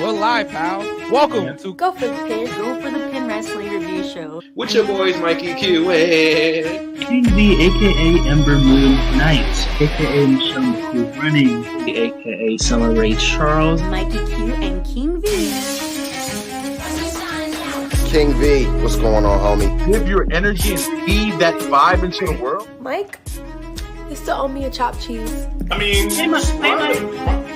We're live, pal. Welcome to Go for the Pin. Go for the Pin Wrestling Review Show. With your boys, Mikey Q and King V, aka Ember Moon Knight, aka Michelle McCool Running, aka Summer Ray Charles, Mikey Q and King V. King V, what's going on, homie? Give your energy and feed that vibe into the world. Mike, you still owe me a chopped cheese. I mean, Hey, Mike.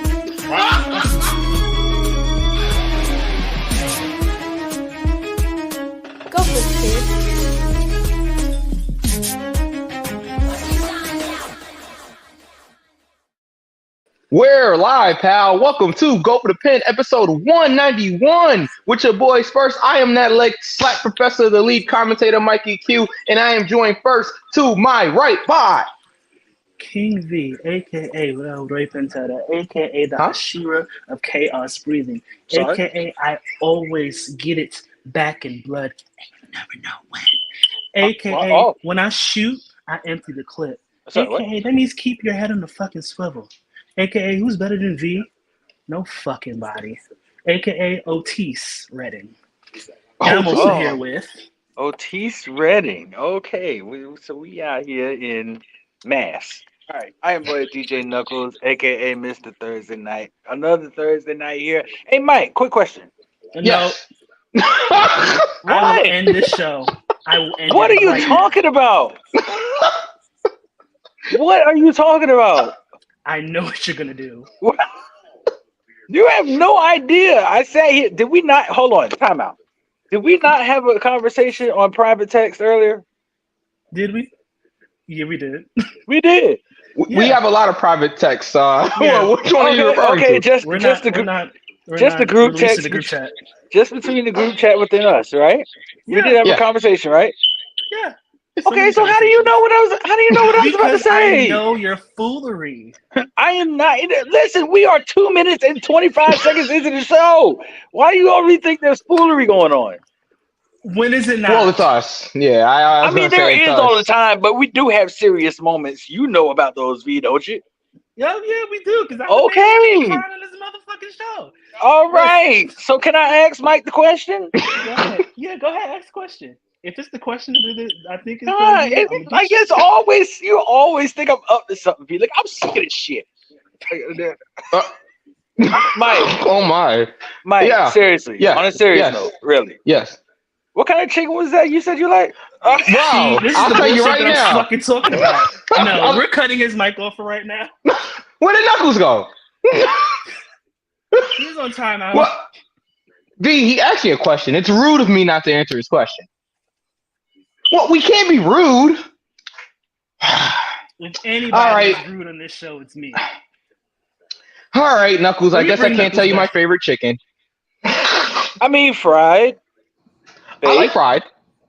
Go for it, kid. we're live, pal. Welcome to Go for the Pin, episode 191. With your boys first, I am that leg slack professor, the lead commentator, Mikey Q, and I am joined first to my right by King V, aka Ray Pentetta, aka the Ashira of Chaos Breathing, aka I always get it back in blood, and you never know when. AKA when I shoot, I empty the clip. Sorry, AKA what? that means keep your head on the fucking swivel. AKA who's better than V? No fucking body. AKA Otis Redding. And I'm also here with Otis Redding. Okay, so we out here in Mass. All right, I am boy DJ Knuckles, aka Mr. Thursday Night. Another Thursday night here. Hey, Mike, quick question. yes. I will end this show. I will end What it are you right talking about? What are you talking about? now. I know what you're gonna do. You have no idea. I sat here. Did we not? Hold on. Time out. Did we not have a conversation on private text earlier? Did we? Yeah, we did. We did. We have a lot of private texts. Which one are you referring Okay, to? We're just not the group releasing text. the group chat. Just between the group chat within us, right? We did have Yeah. a conversation, right? Yeah. Okay, so how do you know what I was? How do you know what I was about to Because say? I know your foolery. I am not. Listen, we are 2 minutes and 25 seconds into the show. Why do you already think there's foolery going on? When is it not? Well, it's us. Yeah, I I mean, there is all the time, but we do have serious moments. You know about those, V, don't you? Yeah, we do. Because Okay. on this motherfucking show. All right. So can I ask Mike the question? Go ahead. Yeah, go ahead. Ask the question. If it's the question that I think it's God, I guess you always think I'm up to something, V. Like, I'm sick of this shit. Mike. Oh my. Mike, Yeah. seriously. Yes. On a serious Yes. note, really. Yes. What kind of chicken was that you said you like? Wow. This is I'll the tell you bullshit right that I'm now. fucking talking about. No, we're cutting his mic off for right now. Where did Knuckles go? He's on timeout. What? V, he asked you a question. It's rude of me not to answer his question. Well, we can't be rude. If anybody All right. is rude on this show, it's me. All right, Knuckles. I Will you guess I bring can't tell Knuckles you my back? favorite chicken. I mean, fried. I like Baked, fried.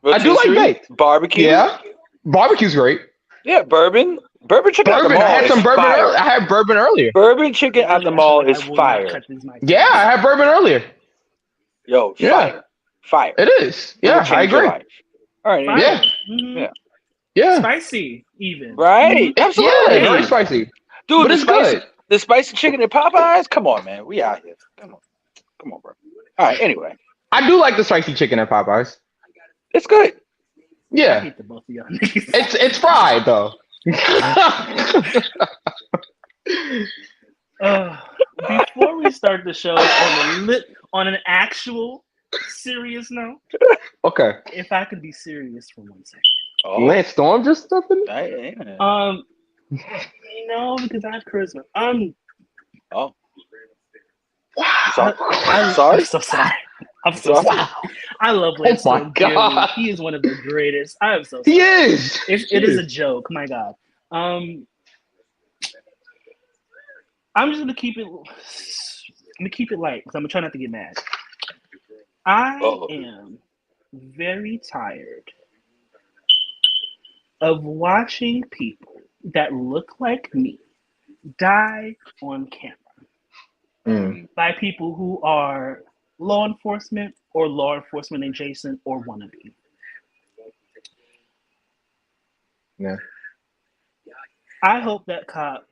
I do like rotisserie, baked. barbecue. Yeah. Barbecue's great. Yeah, bourbon. Bourbon chicken at the Bourbon. mall I had some is bourbon. fire. I had bourbon earlier. Bourbon chicken at the mall is I will not fire. cut this mic. Yeah, I had bourbon earlier. Yo, Yeah. fire. Fire. It is. It will Yeah, I change your agree. life. All right. Fire. Yeah. Mhm. Yeah. Yeah. Spicy, even. Right. Yeah, Absolutely. very spicy. Dude, But the it's spicy, good. the spicy chicken at Popeyes? Come on, man. We out here. Come on, bro. All right, anyway. I do like the spicy chicken at Popeyes. It's good. I Yeah. hate the both of y'all niggas. It's fried though. Before we start the show on an actual serious note, Okay. if I could be serious for 1 second. Oh, Lance Storm just stepping. yeah. No, because I have charisma. Oh. Wow. I'm Sorry? so sorry. I'm so sorry. I love Lance Oh my Storm dearly. God. He is one of the greatest. I am so sorry. He is. It is a joke. My God. I'm just gonna keep it. I'm gonna keep it light because I'm gonna try not to get mad. I am very tired of watching people that look like me die on camera by people who are law enforcement or law enforcement adjacent or wannabe. Yeah. I hope that cop.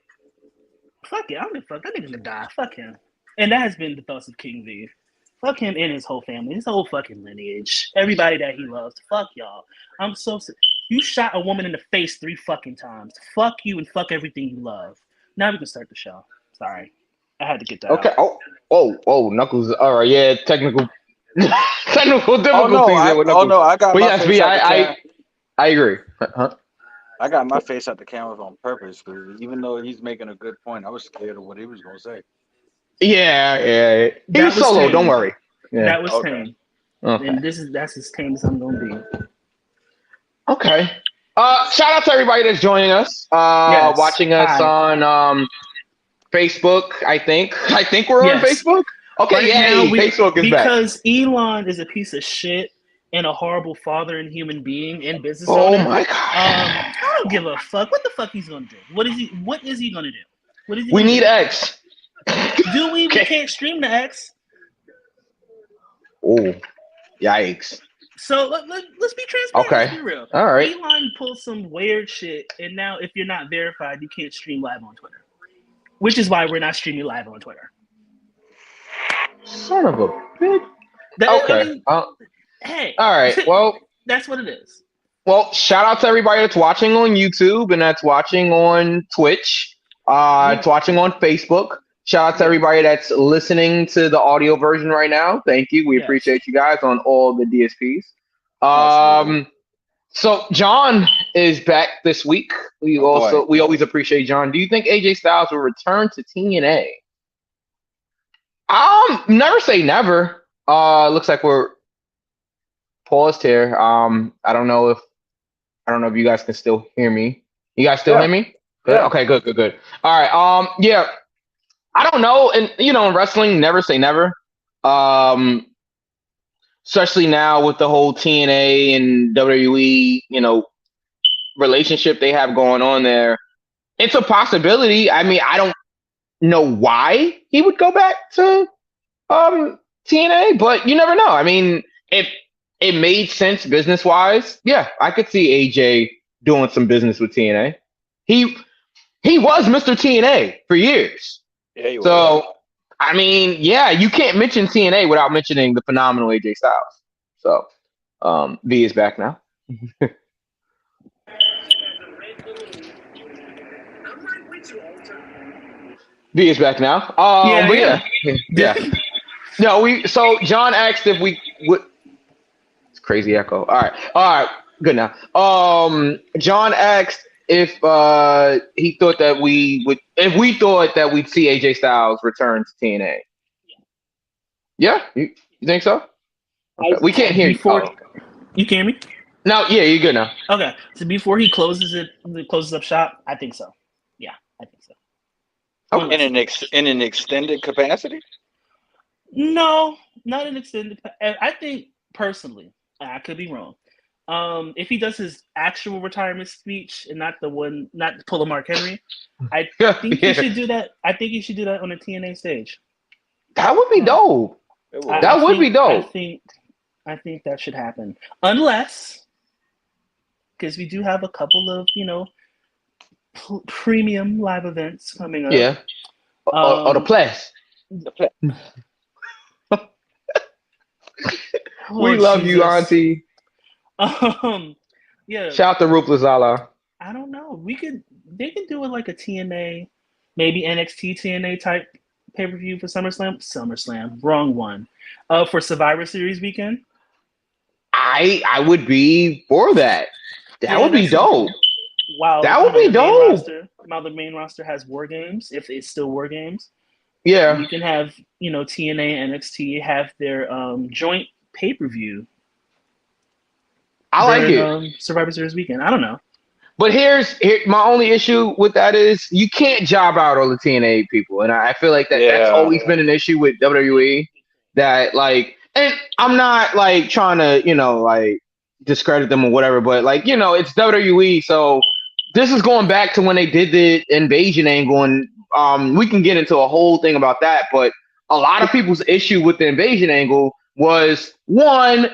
Fuck it, I don't give a fuck. That nigga gonna die. Fuck him. And that has been the thoughts of King V. Fuck him and his whole family, his whole fucking lineage, everybody that he loves. Fuck y'all. I'm so sick. You shot a woman in the face 3 fucking times. Fuck you and fuck everything you love. Now we can start the show. Sorry, I had to get that. Okay. out. Oh, Knuckles. All right. Yeah, technical difficulties. I got. But my yes, face B, out the cam- I agree. Huh? I got my face out the camera on purpose because even though he's making a good point, I was scared of what he was gonna say. Yeah. He That was was solo. tame. Don't worry. Yeah. That was Okay. tame. Okay. And that's as tame as I'm gonna be. Okay. Shout out to everybody that's joining us. Yes. Watching us Hi. on Facebook. I think we're on Yes. Facebook. Okay. Right Yeah. now, Facebook is back. because Elon is a piece of shit and a horrible father and human being and business Oh owner. my god. I don't give a fuck. What the fuck he's gonna do? What is he gonna do? What is he We gonna need do? X. Do we? Okay. We can't stream the X. Oh, yikes. So let's be transparent. Okay. Let's be real. All right. Elon pulled some weird shit, and now if you're not verified, you can't stream live on Twitter. Which is why we're not streaming live on Twitter. Son of a bitch. That- I Okay. mean, hey. All right. Well, That's what it is. shout out to everybody that's watching on YouTube and that's watching on Twitch. It's watching on Facebook. Shout out to everybody that's listening to the audio version right now. Thank you. We Yes. appreciate you guys on all the DSPs. Absolutely. So John is back this week. We always appreciate John. Do you think AJ Styles will return to TNA? Never say never. Looks like we're paused here. I don't know if you guys can still hear me. You guys still hear me? Good? Yeah. Okay, good. All right. Yeah. I don't know. And in wrestling, never say never. Especially now with the whole TNA and WWE, relationship they have going on there. It's a possibility. I mean, I don't know why he would go back to TNA, but you never know. I mean, if it made sense business wise, yeah, I could see AJ doing some business with TNA. He was Mr. TNA for years. Yeah, you So, I mean, yeah, you can't mention TNA without mentioning the phenomenal AJ Styles. So, V is back now. V is back now. Yeah. No, so John asked if we would. It's crazy echo. All right, good now. John asked if he thought that we thought that we'd see AJ Styles return to TNA. Yeah, you think so? Okay. We can't hear you. You can hear me? No, yeah, you're good now. Okay, so before he closes up shop, I think so. Yeah, I think so. in an extended capacity? No, not an extended. I think personally, I could be wrong. If he does his actual retirement speech and not pull a Mark Henry, I think he should do that. I think he should do that on a TNA stage. That would be dope. That would be dope. I think that should happen, unless because we do have a couple of premium live events coming up. Yeah. The place. We love you, Auntie. Yeah. Shout out to Ruthless Allah. I don't know. They could do it like a TNA, maybe NXT TNA type pay-per-view for SummerSlam. Wrong one. For Survivor Series weekend. I would be for that. That would be dope. Wow. That would be dope. Now the main roster has War Games, if it's still War Games. Yeah. You can have, TNA and NXT have their joint pay-per-view. I like it. Survivor Series weekend. I don't know. But here's my only issue with that is you can't job out all the TNA people. And I feel like that's always been an issue with WWE. That and I'm not trying to, discredit them or whatever, but it's WWE. So this is going back to when they did the invasion angle, and we can get into a whole thing about that. But a lot of people's issue with the invasion angle was one,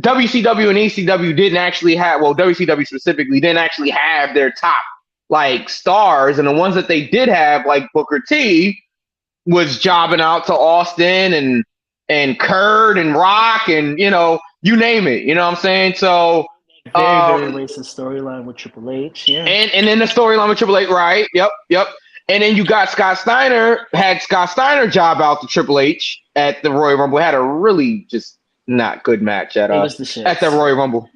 WCW and ECW didn't actually have, WCW specifically didn't actually have their top stars, and the ones that they did have, like Booker T, was jobbing out to Austin and Kurt and Rock and you name it. You know what I'm saying? So very racist storyline with Triple H. Yeah, and then the storyline with Triple H, right? Yep. And then you got Scott Steiner job out to Triple H at the Royal Rumble. Had a really just not good match at the Royal Rumble.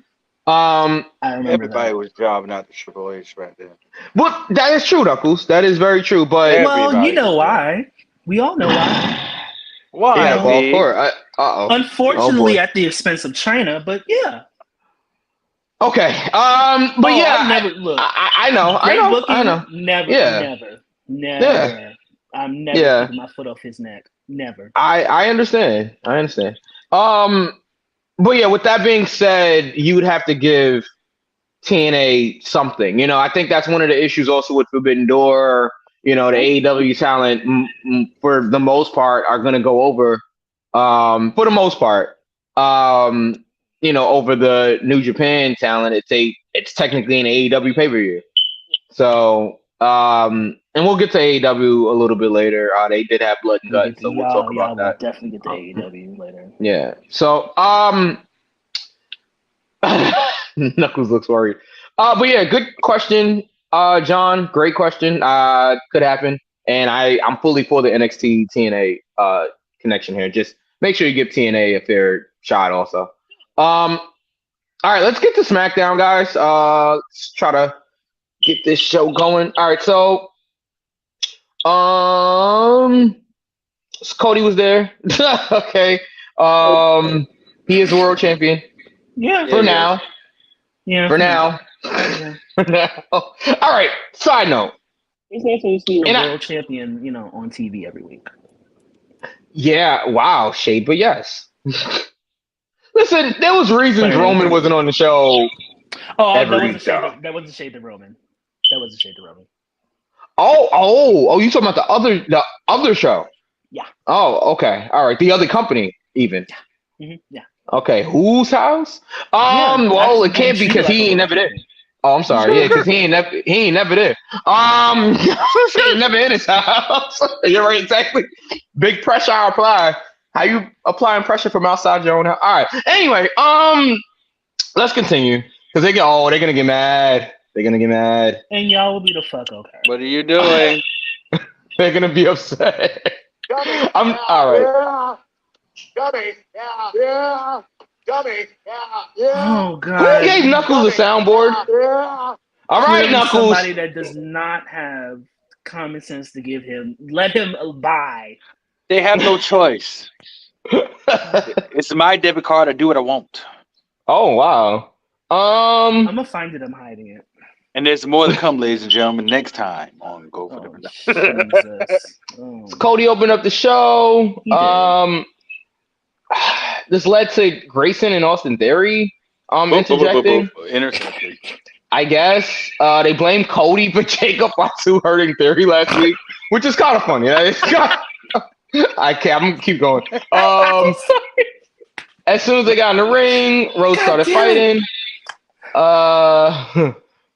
I remember everybody was jobbing out the Triple H right there. But that is true, Knuckles. That is very true. But you know why? We all know why. Why? Yeah, well, of course. Unfortunately, at the expense of China, but yeah. Okay. But yeah, I know. Never. I'm never putting my foot off his neck. Never. I understand. But yeah, with that being said, you would have to give TNA something. I think that's one of the issues also with Forbidden Door. The AEW talent, for the most part, are going to go over, for the most part, over the New Japan talent. It's technically an AEW pay-per-view. So, and we'll get to AEW a little bit later. They did have blood and guts, so we'll talk about that. We'll definitely get to AEW later. Yeah. So, Knuckles looks worried. But yeah, good question, John. Great question. Could happen, and I'm fully for the NXT TNA connection here. Just make sure you give TNA a fair shot, also. All right, let's get to SmackDown, guys. Let's try to get this show going. All right, so Cody was there. Okay. He is the world champion. Yeah. For now. Yeah. For now. Yeah. For now. All right. Side note. He's also still a world champion, on TV every week. Yeah. Wow. Shade, but yes. Listen, there was reasons Roman wasn't on the show. Oh, that wasn't shade to Roman. Oh, you talking about the other show? Yeah. Oh, okay. All right. The other company, even. Yeah. Mm-hmm. Yeah. Okay. Whose house? Well, it can't be because he ain't never there. Oh, I'm sorry. Yeah, because he ain't never there. He ain't never in his house. You're right, exactly. Big pressure I apply. How you applying pressure from outside your own house? All right. Anyway, let's continue because they're gonna get mad. They're gonna get mad. And y'all will be the fuck okay. What are you doing? They're gonna be upset. I'm all right. Dummy, yeah. Dummy, yeah. Oh God. Who gave Knuckles a soundboard? Yeah. All right, Knuckles. Somebody that does not have common sense to give him. Let him buy. They have no choice. It's my debit card. I do what I want. Oh wow. I'm gonna find it. I'm hiding it. And there's more to come, ladies and gentlemen. Next time on Go for the Jesus. Cody opened up the show. This led to Grayson and Austin Theory interjecting. Intercepting. I guess they blame Cody for Jacob Fatu hurting Theory last week, which is kind of funny. I'm gonna keep going. As soon as they got in the ring, Rose started fighting.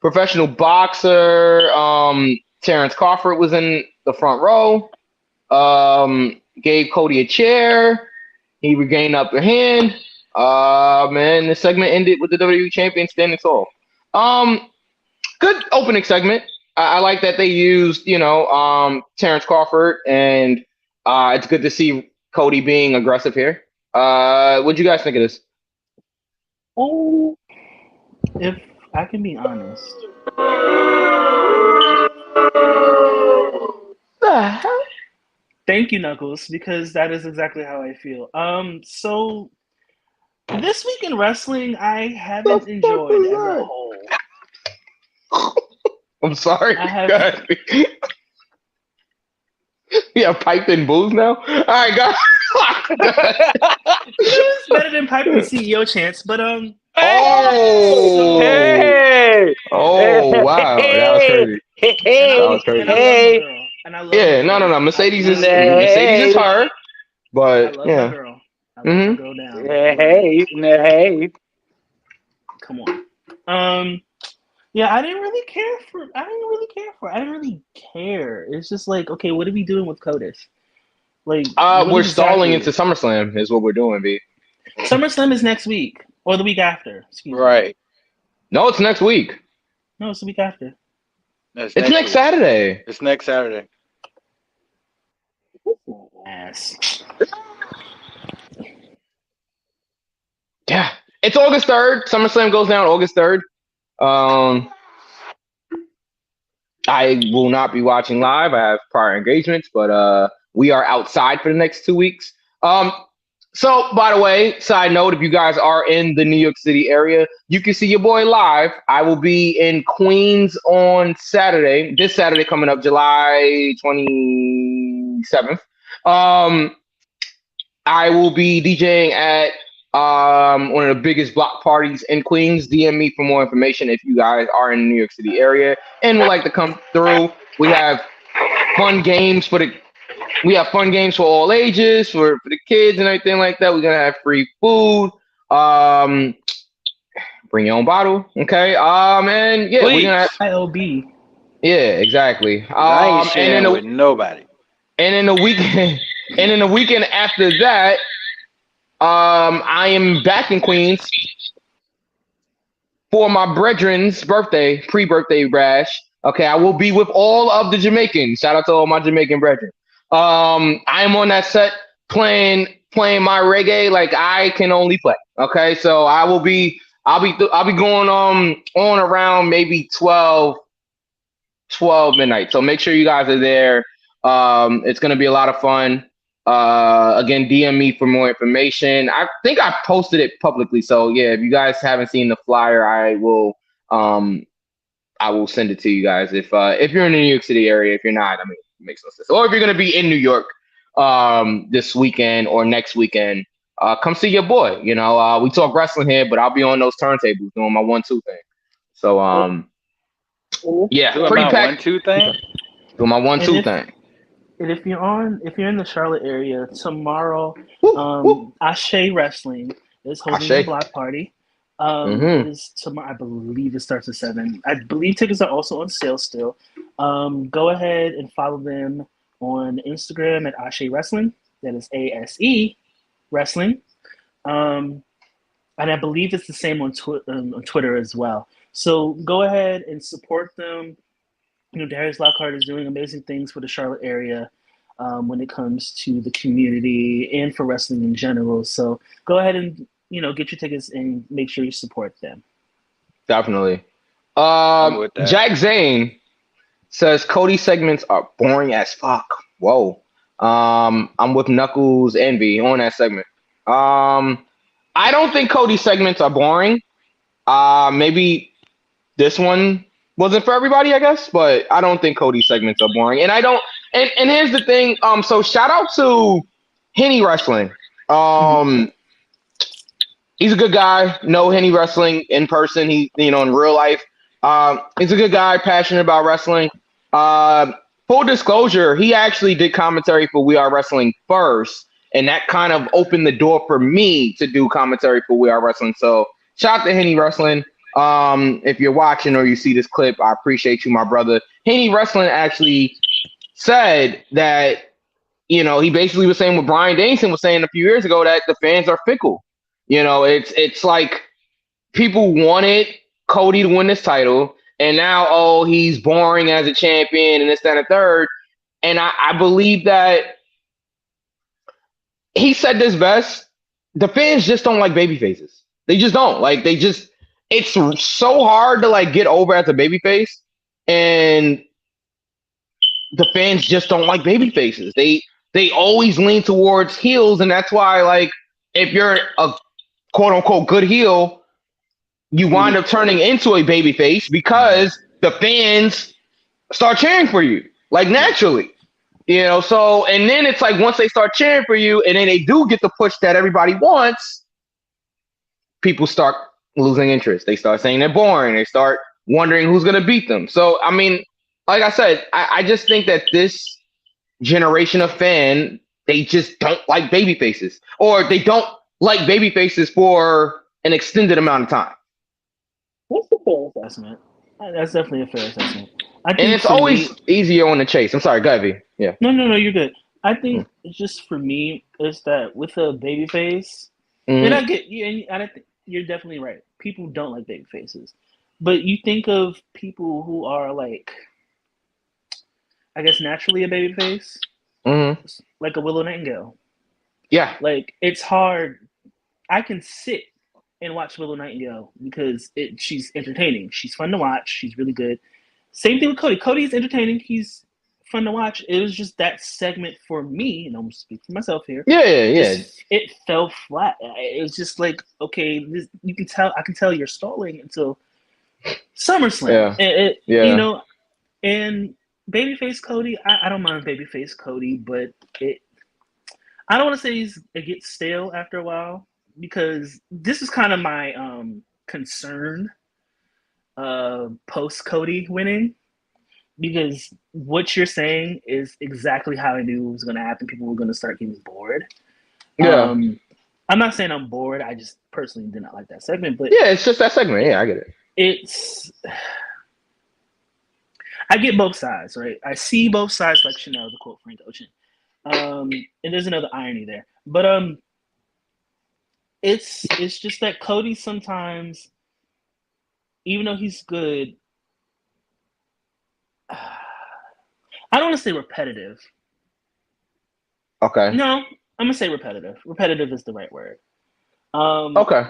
Professional boxer Terrence Crawford was in the front row. Gave Cody a chair. He regained upper hand. Man, the segment ended with the WWE champion standing tall. Good opening segment. I like that they used, Terrence Crawford, and it's good to see Cody being aggressive here. What'd you guys think of this? Oh, if I can be honest. The hell? Thank you, Knuckles, because that is exactly how I feel. So this week in wrestling, I haven't enjoyed as a whole. I'm sorry. I have. Yeah, piped in booze now. All right, guys. It's better than piping CEO chants, but Oh! Hey! Oh wow, that was crazy. That was crazy. Yeah, no. Mercedes is her, but I love yeah. my girl. I love my girl down. Hey. Come on. Yeah, I didn't really care. I didn't really care. It's just like, okay, what are we doing with CODIS? Like, what we're exactly? stalling into SummerSlam is what we're doing, B. SummerSlam is next week or the week after. Excuse me. Right. No, it's next week. No, it's the week after. That's It's next week. Saturday. It's next Saturday. Ass. Yeah, it's August 3rd. SummerSlam goes down August 3rd. I will not be watching live. I have prior engagements, but we are outside for the next 2 weeks. So, by the way, side note, if you guys are in the New York City area, you can see your boy live. I will be in Queens on Saturday, this Saturday coming up, July 27th. I will be DJing at one of the biggest block parties in Queens. DM me for more information if you guys are in the New York City area and would like to come through. We have fun games for all ages, for the kids and everything like that. We're gonna have free food. Bring your own bottle, okay? And yeah, we're gonna have IOB. Yeah, exactly. I ain't sharing with nobody. And in the weekend after that, I am back in Queens for my brethren's birthday, pre-birthday bash. Okay, I will be with all of the Jamaicans. Shout out to all my Jamaican brethren. I am on that set playing my reggae like I can only play. Okay, so I'll be going on around maybe 12 midnight. So make sure you guys are there. It's gonna be a lot of fun. Again, DM me for more information. I think I posted it publicly. So yeah, if you guys haven't seen the flyer, I will send it to you guys. If you're in the New York City area, if you're not, I mean, it makes no sense. Or if you're gonna be in New York this weekend or next weekend, come see your boy. You know, we talk wrestling here, but I'll be on those turntables doing my 1-2 thing. So yeah, Doing pretty my packed. 1-2 thing. Doing my 1-2 thing. And if you're in the Charlotte area tomorrow, Woo. Ashe Wrestling is holding a block party. It is tomorrow. I believe it starts at 7. I believe tickets are also on sale still. Go ahead and follow them on Instagram at Ashe Wrestling. That is ASE Wrestling. And I believe it's the same on Twitter as well. So go ahead and support them. You know, Darius Lockhart is doing amazing things for the Charlotte area when it comes to the community and for wrestling in general. So go ahead and, you know, get your tickets and make sure you support them. Definitely. Jack Zane says Cody segments are boring as fuck. Whoa. I'm with Knuckles Envy on that segment. I don't think Cody segments are boring. Maybe this one wasn't for everybody, I guess, but I don't think Cody segments are boring. And I don't and here's the thing, so shout out to Henny Wrestling. He's a good guy. Know Henny Wrestling in person. He, you know, in real life. He's a good guy, passionate about wrestling. Full disclosure, he actually did commentary for We Are Wrestling first, and that kind of opened the door for me to do commentary for We Are Wrestling. So shout out to Henny Wrestling. If you're watching or you see this clip, I appreciate you, my brother. Henny Wrestling actually said that, you know, he basically was saying what Brian Danielson was saying a few years ago, that the fans are fickle. You know, it's like people wanted Cody to win this title, and now, he's boring as a champion and this, that, and the third. And I believe that he said this best. The fans just don't like baby faces. They just don't. Like, it's so hard to, like, get over as a babyface, and the fans just don't like baby faces. They always lean towards heels, and that's why, like, if you're a quote-unquote good heel, you wind up turning into a babyface because the fans start cheering for you, like, naturally. You know, so, and then it's like once they start cheering for you and then they do get the push that everybody wants, people start losing interest. They start saying they're boring. They start wondering who's going to beat them. So, I mean, like I said, I just think that this generation of fan, they just don't like baby faces, or they don't like baby faces for an extended amount of time. That's a fair assessment. That's definitely a fair assessment. And it's always easier on the chase. I'm sorry, go ahead, V. Yeah. No, you're good. I think it's just for me is that with a baby face, and I get you, and I think you're definitely right. People don't like baby faces, but you think of people who are like, I guess naturally a baby face, like a Willow Nightingale. Yeah. Like it's hard. I can sit and watch Willow Nightingale because she's entertaining. She's fun to watch. She's really good. Same thing with Cody. Cody's entertaining. He's fun to watch. It was just that segment for me, and I'm speaking for myself here. Yeah. It fell flat. It was just like, okay, you can tell. I can tell you're stalling until SummerSlam. Yeah. You know, and babyface Cody. I don't mind babyface Cody, but I don't want to say it gets stale after a while because this is kind of my concern post Cody winning. Because what you're saying is exactly how I knew it was going to happen. People were going to start getting bored. Yeah. I'm not saying I'm bored. I just personally did not like that segment. But yeah, it's just that segment. Yeah, I get it. I get both sides, right? I see both sides, like Chanel, the quote Frank Ocean. And there's another irony there. But it's just that Cody sometimes, even though he's good, I don't want to say repetitive. Okay. No, I'm gonna say repetitive. Repetitive is the right word. Okay.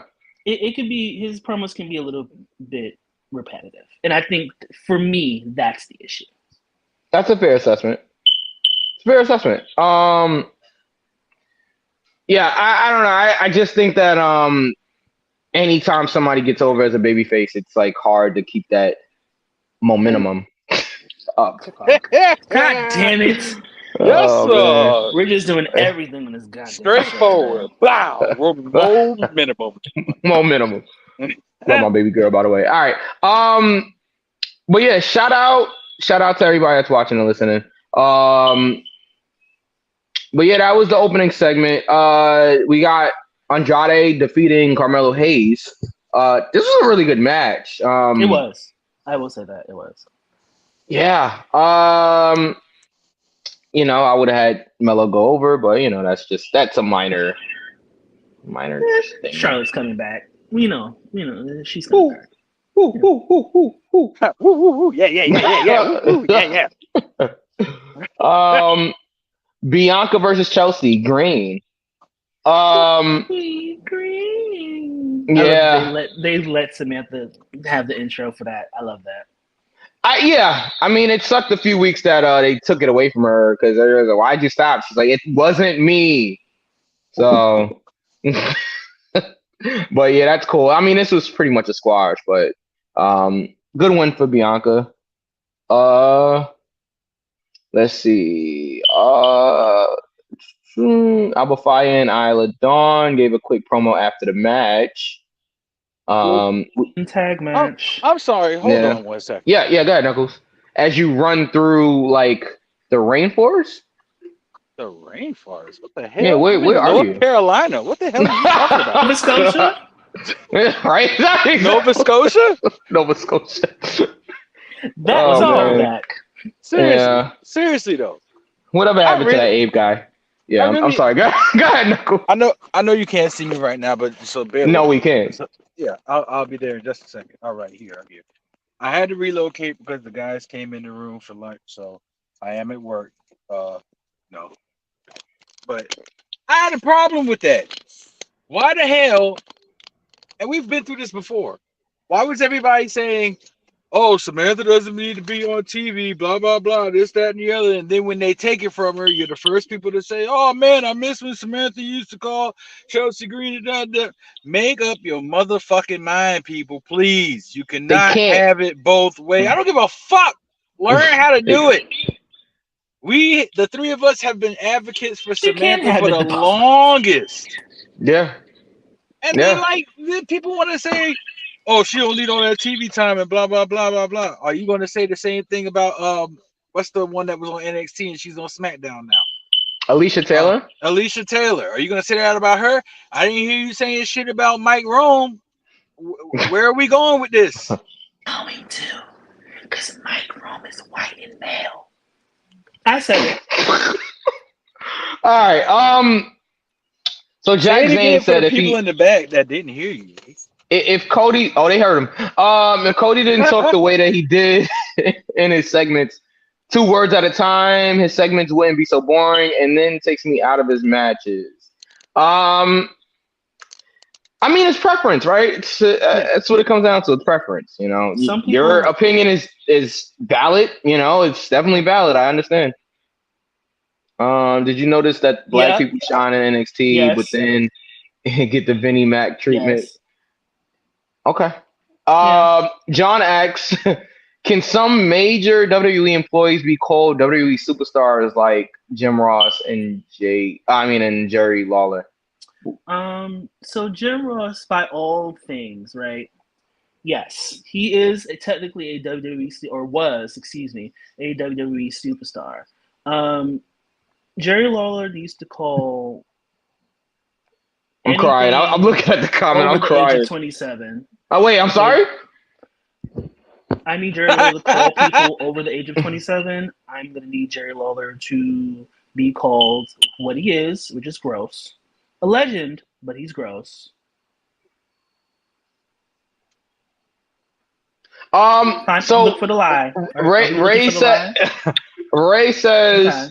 It could be, his promos can be a little bit repetitive, and I think for me that's the issue. That's a fair assessment. It's a fair assessment. Yeah, I don't know. I just think that anytime somebody gets over as a babyface, it's like hard to keep that momentum up. God damn it! Yes, Oh, sir. We're just doing everything on this goddamn Straightforward. Wow. No minimum. momentum. Love my baby girl, by the way. All right. But yeah, shout out to everybody that's watching and listening. But yeah, that was the opening segment. We got Andrade defeating Carmelo Hayes. This was a really good match. It was. I will say that it was. Yeah. You know, I would have had Melo go over, but you know, that's a minor thing. Charlotte's coming back. You know, she's coming back. Woo, woo, woo. Yeah. Woo, yeah. Bianca versus Chelsea Green. Green. Yeah. They let Samantha have the intro for that. I love that. I mean, it sucked a few weeks that they took it away from her because they were like, "Why'd you stop?" She's like, "It wasn't me." So, but yeah, that's cool. I mean, this was pretty much a squash, but good win for Bianca. Let's see. Alba Fire and Isla Dawn gave a quick promo after the match. Tag match. I'm sorry. Hold on 1 second. Yeah, go ahead, Knuckles. As you run through like the rainforest. The rainforest? What the hell? Yeah, where are you? North Carolina. What the hell are you talking about? Nova Scotia? Right? Nova Scotia? Nova Scotia. That was all back. Seriously though. Whatever happened to that Abe guy? Yeah, I'm sorry. Go ahead, Knuckles. I know you can't see me right now, but so bear no, with we me. can't. So, yeah, I'll be there in just a second. All right, here. I had to relocate because the guys came in the room for lunch, so I am at work. No. But I had a problem with that. Why the hell, and we've been through this before, why was everybody saying, oh, Samantha doesn't need to be on TV, blah, blah, blah, this, that, and the other. And then when they take it from her, you're the first people to say, oh, man, I miss when Samantha used to call Chelsea Green. Make up your motherfucking mind, people, please. You cannot have it both ways. I don't give a fuck. Learn how to do it. The three of us, have been advocates for Samantha for the longest. Yeah. And then people want to say, oh, she don't need all that TV time and blah, blah, blah, blah, blah. Are you going to say the same thing about, what's the one that was on NXT and she's on SmackDown now? Alicia Taylor? Alicia Taylor. Are you going to say that about her? I didn't hear you saying shit about Mike Rome. Where are we going with this? Going to, because Mike Rome is white and male. I said it. right. So Say Jack it Zane again for said the if people he in the back that didn't hear you. if Cody, oh, they heard him. If Cody didn't talk the way that he did in his segments, 2 words at a time, his segments wouldn't be so boring, and then takes me out of his matches. I mean, it's preference, right? That's what it comes down to. It's preference. You know, Some your people- opinion is valid. You know, it's definitely valid. I understand. Did you notice that black people shine in NXT, Yes. but then get the Vinnie Mac treatment? Yes. Okay. Yeah. John asks, can some major WWE employees be called WWE superstars like Jim Ross and Jerry Lawler? So Jim Ross, by all things, right? Yes, he is technically a WWE a WWE superstar. Jerry Lawler used to call. I'm crying. I'm looking at the comment. I'm Age crying. of 27. Oh wait, I'm sorry. I need Jerry Lawler to call people over the age of 27. I'm gonna need Jerry Lawler to be called what he is, which is gross. A legend, but he's gross. So look for the lie. Ray says, Okay.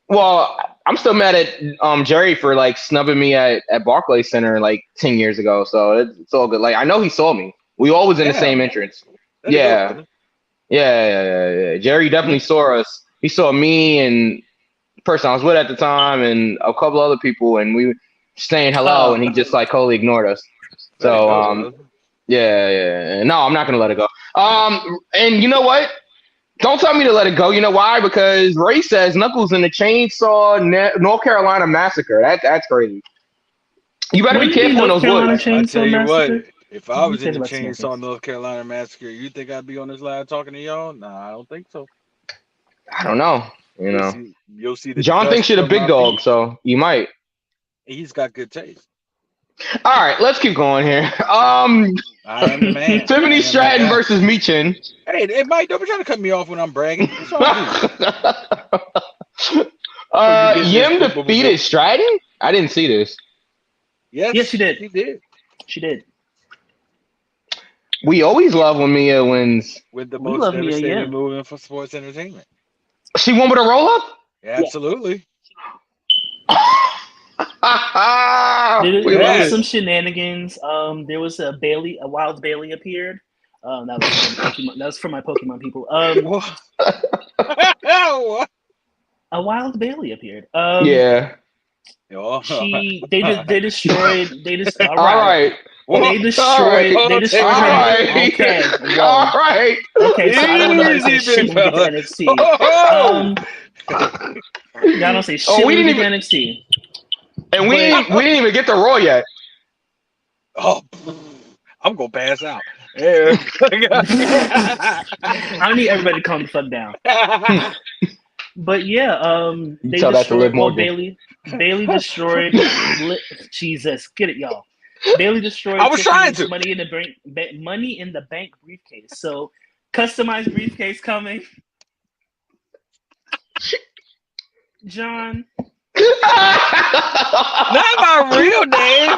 well, I'm still mad at Jerry for like snubbing me at Barclays Center like 10 years ago. So it's all good. Like I know he saw me. We all was in the same entrance. Yeah. Jerry definitely saw us. He saw me and the person I was with at the time and a couple other people, and we were saying hello, and he just like totally ignored us. So yeah. No, I'm not gonna let it go. And you know what? Don't tell me to let it go. You know why? Because Ray says Knuckles in the Chainsaw North Carolina Massacre. That's crazy. You better be careful in those woods. I tell you what, if I was You in the think about Chainsaw North Carolina Massacre, you think I'd be on this live talking to y'all? Nah, I don't think so. I don't know. You know, you'll see the John dust thinks you're the from big my dog, feet. so you might. He's got good taste. All right, let's keep going here. I am the man. Tiffany Stratton versus Michin. Hey, Mike, don't be trying to cut me off when I'm bragging. What's wrong with you? Yim defeated Stratton? I didn't see this. Yes, she did. She did. She did. We always love when Mia wins. With the We most love Mia, devastating yeah. movement for sports entertainment. She won with a roll up? Absolutely. There Yes. was some shenanigans. There was a Wild Bailey appeared. That was from my Pokemon people. What? A Wild Bailey appeared. Yeah. They destroyed. All All right. They destroyed. They destroyed. All right. Okay. All right. Okay. So I don't want to say shit when we get to NXT. Y'all don't say shit we when we didn't get to NXT. And we didn't even get to Raw yet. Oh, I'm gonna pass out. Yeah. I need everybody to calm the fuck down. But yeah, they tell that to Liv destroyed. Morgan. Bailey destroyed. Jesus, get it, y'all. Bailey destroyed. I was trying to. Money in the bank briefcase. So customized briefcase coming. John. Not my real name.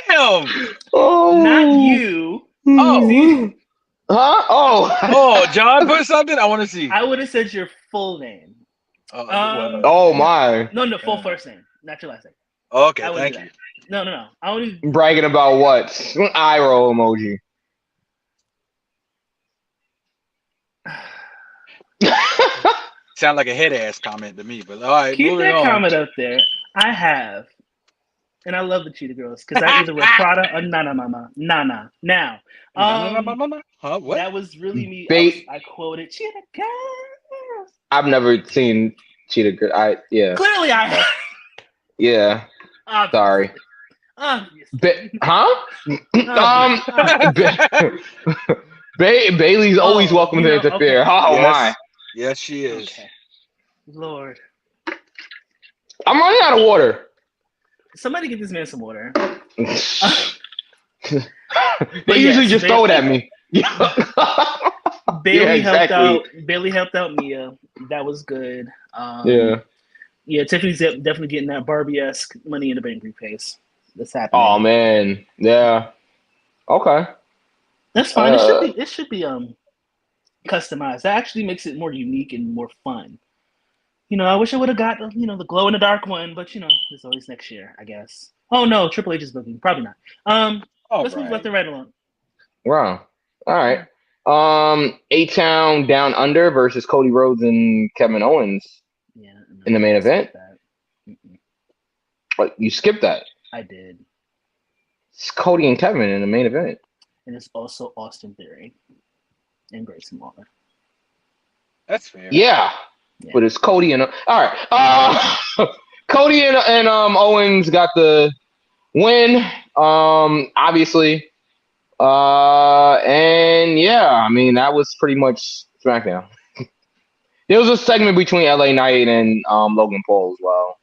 Damn. Oh. Not you. Oh. Huh? Oh. Oh, John put something? I want to see. I would have said your full name. Oh my. No, full first name, not your last name. Okay, I would thank do you. that. No. I only Bragging about what? Eye roll emoji. Sound like a head ass comment to me, but all right. keep moving that on. comment up there. I have, and I love the Cheetah Girls because I either wear Prada or Nana Mama. Nana. Now, Huh? What? that was really me. I quoted Cheetah Girls. I've never seen Cheetah Girl. Yeah. Clearly, I have. Yeah. Sorry. Huh? Bailey's always welcome to interfere. Okay. Oh Yes. my. Yes, she is. Okay. Lord, I'm running out of water. somebody get this man some water. They usually just throw it at me. Bailey Yeah, exactly. Bailey helped out Mia. That was good. Yeah. Yeah, Tiffany's definitely getting that Barbie-esque Money in the Bank briefcase. That's happening. Oh man, yeah. Okay. That's fine. It should be customized. That actually makes it more unique and more fun. I wish I would have got the glow in the dark one, but it's always next year, I guess. Oh no, Triple H is booking. Probably not. Let's move left and right along. Wow. All right. A-Town Down Under versus Cody Rhodes and Kevin Owens in the main event. What, you skipped that? I did. It's Cody and Kevin in the main event. And it's also Austin Theory and Grayson Waller. That's fair. Yeah. But it's Cody and all right. Cody and Owens got the win. Obviously. And yeah, I mean that was pretty much SmackDown. There was a segment between LA Knight and Logan Paul as well.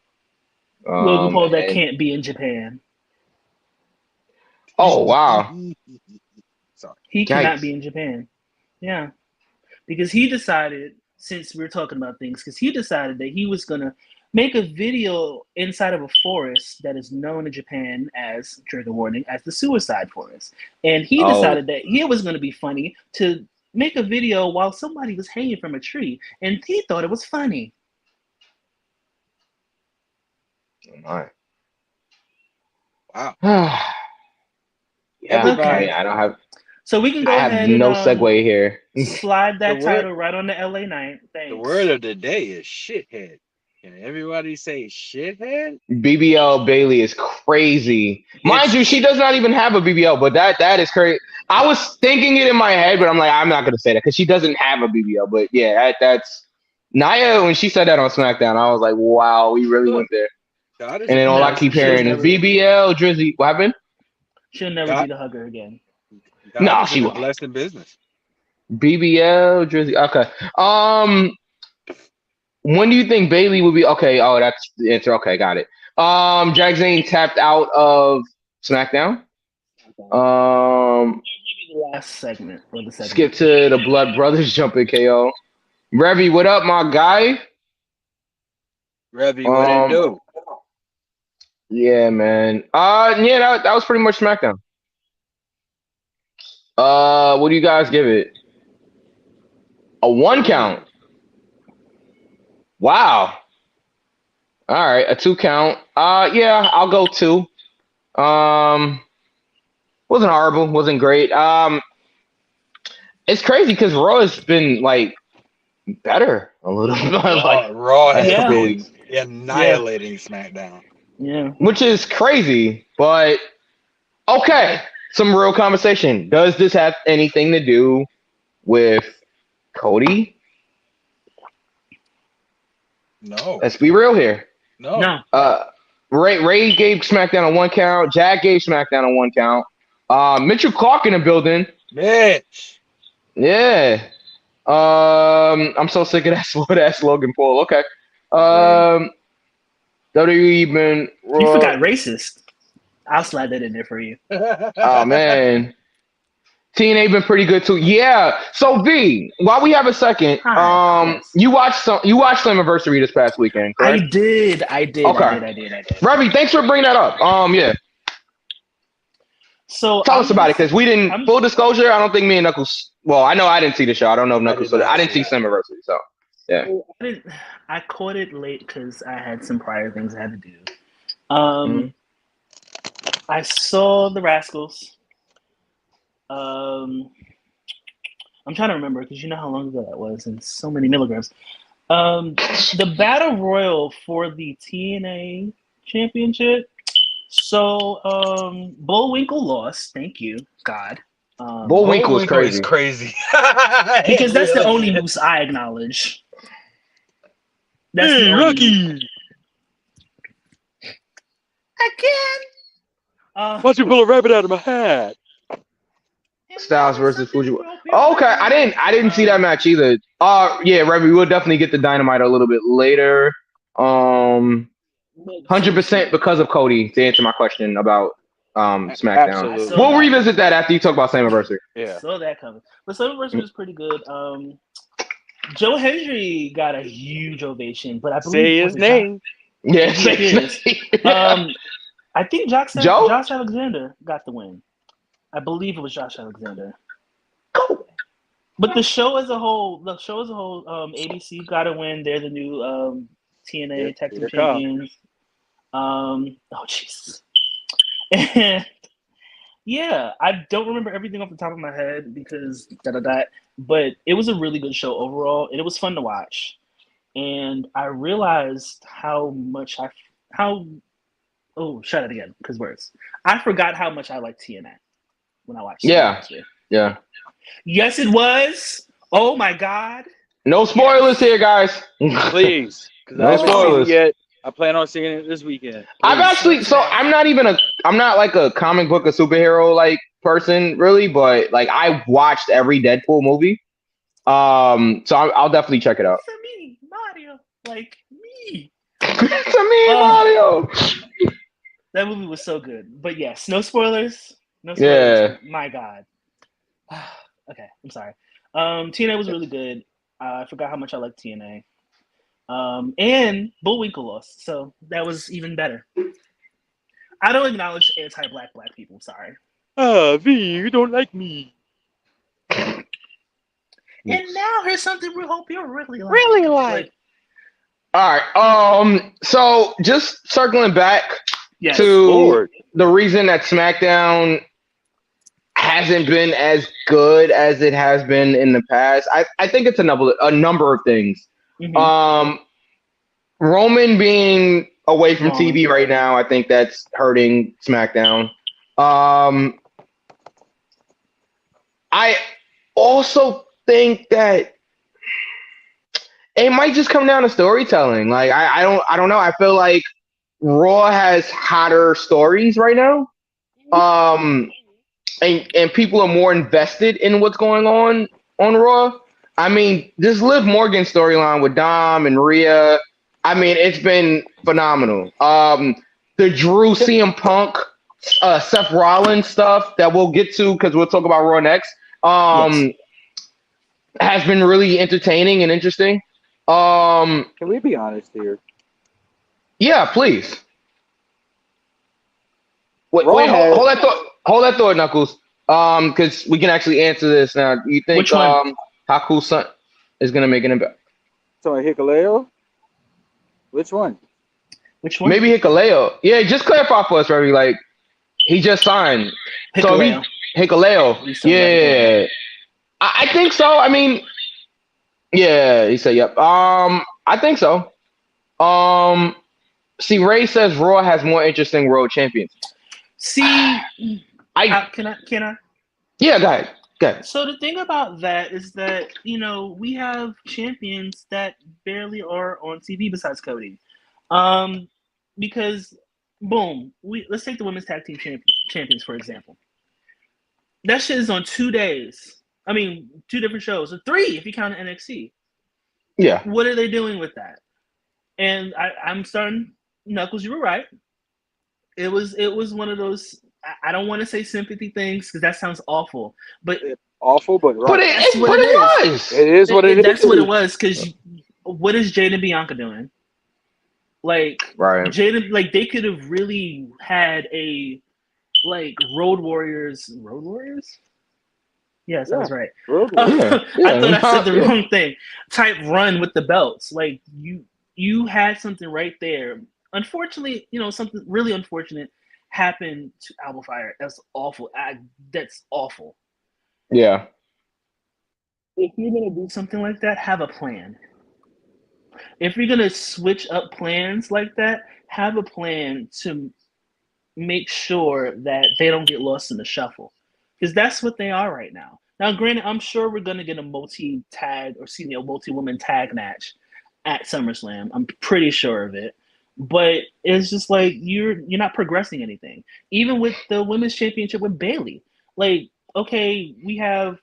Logan Paul that can't be in Japan. Oh wow. Sorry. He cannot be in Japan. Yeah. Because he decided, since we're talking about things, because he decided that he was gonna make a video inside of a forest that is known in Japan as, trigger warning, as the Suicide Forest. And he decided that it was going to be funny to make a video while somebody was hanging from a tree. And he thought it was funny. Oh my. Wow. Yeah, Okay. I don't have. So we can go ahead have no and segue here. slide that title right on the LA Knight. Thanks. The word of the day is shithead. Can everybody say shithead? BBL Bailey is crazy. Mind you, she does not even have a BBL, but that is crazy. I was thinking it in my head, but I'm like, I'm not gonna say that because she doesn't have a BBL. But yeah, that's Nia when she said that on SmackDown. I was like, wow, we really went there. And then all I keep hearing is BBL Drizzy. What happened? She'll never be the hugger again. No, she won't. Blessed in business. BBL Drizzy. Okay. When do you think Bailey would be okay? Oh, that's the answer. Okay, got it. Jack Zane tapped out of SmackDown. Maybe the last segment or the segment. Skip to the Blood Brothers jumping KO. Revy, what up, my guy? Revy, what it do? Yeah, man. Yeah, that was pretty much SmackDown. What do you guys give it? A 1 count. Wow. All right, a 2 count. Yeah, I'll go 2. Wasn't horrible, wasn't great. It's crazy because Raw has been like better a little bit. Like Raw has been annihilating SmackDown. Yeah. Which is crazy, but okay. Some real conversation. Does this have anything to do with Cody? No. Let's be real here. No. Ray gave SmackDown a 1 count. Jack gave SmackDown a 1 count. Mitchell Clark in the building. Mitch. Yeah. I'm so sick of that Logan Paul. Okay. WWE been. You forgot racist. I'll slide that in there for you. Oh man. TNA been pretty good too. Yeah. So V, while we have a second, yes. you watched Slammiversary this past weekend, correct? I did. Okay. I did. Ravi, thanks for bringing that up. Yeah. So tell us about it because we didn't. Full disclosure, I don't think me and Knuckles. Well, I know I didn't see the show. I don't know if Knuckles. I didn't see Slammiversary. So yeah. I caught it late because I had some prior things I had to do. I saw the Rascals. I'm trying to remember because you know how long ago that was and so many milligrams. The battle royal for the TNA championship. So Bullwinkle lost. Thank you, God. Bullwinkle is crazy. Because that's the only moose I acknowledge. That's hey, Rocky. Again. Why don't you pull a rabbit out of my hat? Styles versus Fujiwara. Oh, okay, I didn't see that match either. Yeah, Remy, we'll definitely get the Dynamite a little bit later. 100% because of Cody to answer my question about SmackDown. Absolutely. We'll revisit that after you talk about Slammiversary. Yeah. Saw that coming. But Slammiversary was pretty good. Joe Hendry got a huge ovation, but I believe Say it his was name. Yeah, I think Josh Joe? Alexander got the win. I believe it was Josh Alexander. But the show as a whole, ABC got a win. They're the new TNA Tag Team Champions. Oh jeez. And yeah, I don't remember everything off the top of my head because but it was a really good show overall, and it was fun to watch. And I realized shut it again, because words. I forgot how much I liked TNA when I watched it last year. Yeah. Yes, it was. Oh my God. No spoilers here, guys. Please. No spoilers yet. I plan on seeing it this weekend. I'm not like a comic book or superhero like person really, but like I watched every Deadpool movie. So I'll definitely check it out. To me, Mario, like me. To me, Mario. That movie was so good. But yes, no spoilers. No spoilers. Yeah. My God. Okay, I'm sorry. TNA was really good. I forgot how much I liked TNA. And Bullwinkle lost, so that was even better. I don't acknowledge anti-black people. Sorry. V, you don't like me. And now here's something we hope you really like. All right. So just circling back Yes. to the reason that SmackDown hasn't been as good as it has been in the past. I think it's a number of things. Mhm. Roman being away from TV right now, I think that's hurting SmackDown. I also think that it might just come down to storytelling. Like I don't know. I feel like Raw has hotter stories right now. And people are more invested in what's going on Raw. I mean, this Liv Morgan storyline with Dom and Rhea, I mean, it's been phenomenal. The Drew CM Punk, Seth Rollins stuff that we'll get to because we'll talk about Raw next, has been really entertaining and interesting. Can we be honest here? Yeah, please. Wait, hold that thought, Knuckles. Because we can actually answer this now. You think Which one? Haku's son is gonna make an impact? So Hikuleo? Which one? Which one? Maybe Hikuleo. Yeah, just clarify for us, Ravi. Like he just signed. Hikuleo. So Hikuleo. Yeah. I think so. I mean, yeah, he said yep. I think so. See, Ray says Raw has more interesting world champions. See, can I? Yeah, go ahead. So the thing about that is that, we have champions that barely are on TV besides Cody. Because, boom, let's take the women's tag team champions, for example. That shit is on 2 days. I mean, 2 different shows, or 3 if you count NXT. Yeah. What are they doing with that? And I'm starting, Knuckles, you were right. It was one of those, I don't want to say sympathy things because that sounds awful, but right. But it was. It is what it is. That's what it was. Because what is Jade and Bianca doing? Like, right. Jade, like they could have really had a Road Warriors. Yes, that was right. Yeah. I thought I said the wrong thing. Type run with the belts. Like you had something right there. Unfortunately, something really unfortunate happened to Alba Fire. That's awful. That's awful. Yeah. If you're gonna do something like that, have a plan. If you're gonna switch up plans like that, have a plan to make sure that they don't get lost in the shuffle. Because that's what they are right now. Now, granted, I'm sure we're gonna get a multi-woman tag match at SummerSlam. I'm pretty sure of it. But it's just like you're not progressing anything. Even with the women's championship with Bayley, like, okay, we have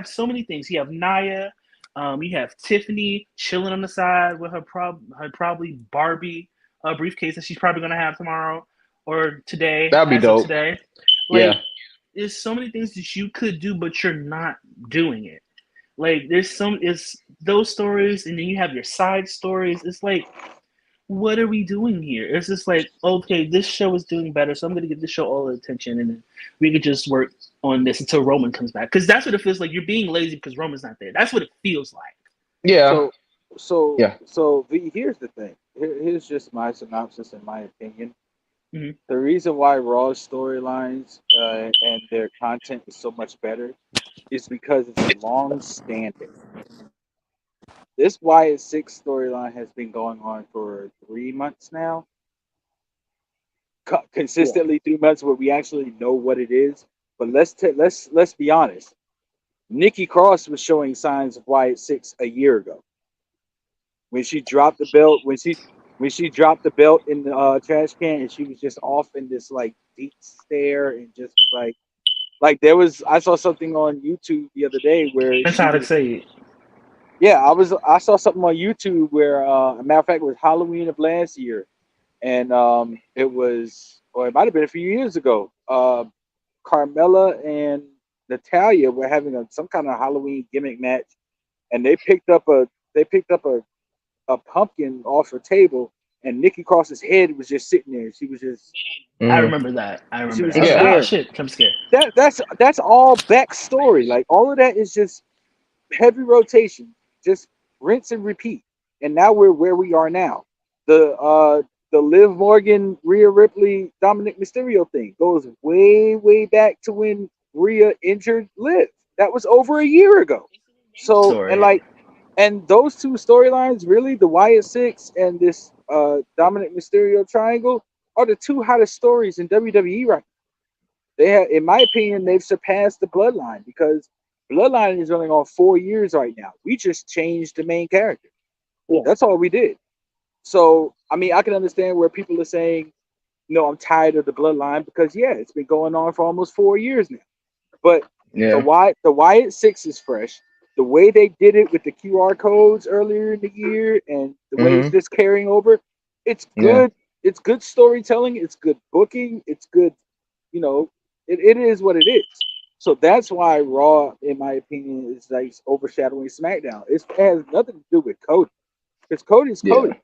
so many things. You have Nia, you have Tiffany chilling on the side with her probably Barbie briefcase that she's probably gonna have tomorrow or today. That'd be dope. Today, Yeah. There's so many things that you could do, but you're not doing it. Like there's it's those stories, and then you have your side stories. It's like, what are we doing here? It's just like, okay, this show is doing better, so I'm gonna give this show all the attention, and then we could just work on this until Roman comes back. Because that's what it feels like. You're being lazy because Roman's not there. That's what it feels like. Yeah. So V, here's the thing. Here's just my synopsis and my opinion. Mhm. The reason why Raw's storylines and their content is so much better is because it's long standing. This Wyatt Six storyline has been going on for 3 months now. Consistently 3 months where we actually know what it is. But let's be honest. Nikki Cross was showing signs of Wyatt Six a year ago. When she dropped the belt, when she dropped the belt in the trash can, and she was just off in this like deep stare, and just like there was. I saw something on YouTube the other day where That's how to say it. Yeah, I saw something on YouTube where a matter of fact it was Halloween of last year, and it was, or it might have been a few years ago. Carmella and Natalya were having some kind of Halloween gimmick match, and they picked up a pumpkin off her table, and Nikki Cross's head was just sitting there. She was just. I remember that. I She remember was that. just I was like, there. oh shit, I'm scared. That's all backstory. Like all of that is just heavy rotation, just rinse and repeat. And now we're where we are now. The Liv Morgan, Rhea Ripley, Dominic Mysterio thing goes way back to when Rhea injured Liv. That was over a year ago. So Sorry. and those two storylines, really, the Wyatt Six and this Dominic Mysterio triangle, are the two hottest stories in WWE right now. They have, in my opinion, they've surpassed the Bloodline because Bloodline is running on 4 years right now. We just changed the main character. Yeah. That's all we did. So, I mean, I can understand where people are saying, no, I'm tired of the Bloodline because, yeah, it's been going on for almost 4 years now. But the Wyatt Six is fresh. The way they did it with the QR codes earlier in the year and the way it's just carrying over, it's good. Yeah. It's good storytelling. It's good booking. It's good, it is what it is. So that's why Raw, in my opinion, is like overshadowing SmackDown. It has nothing to do with Cody. Because Cody's Cody.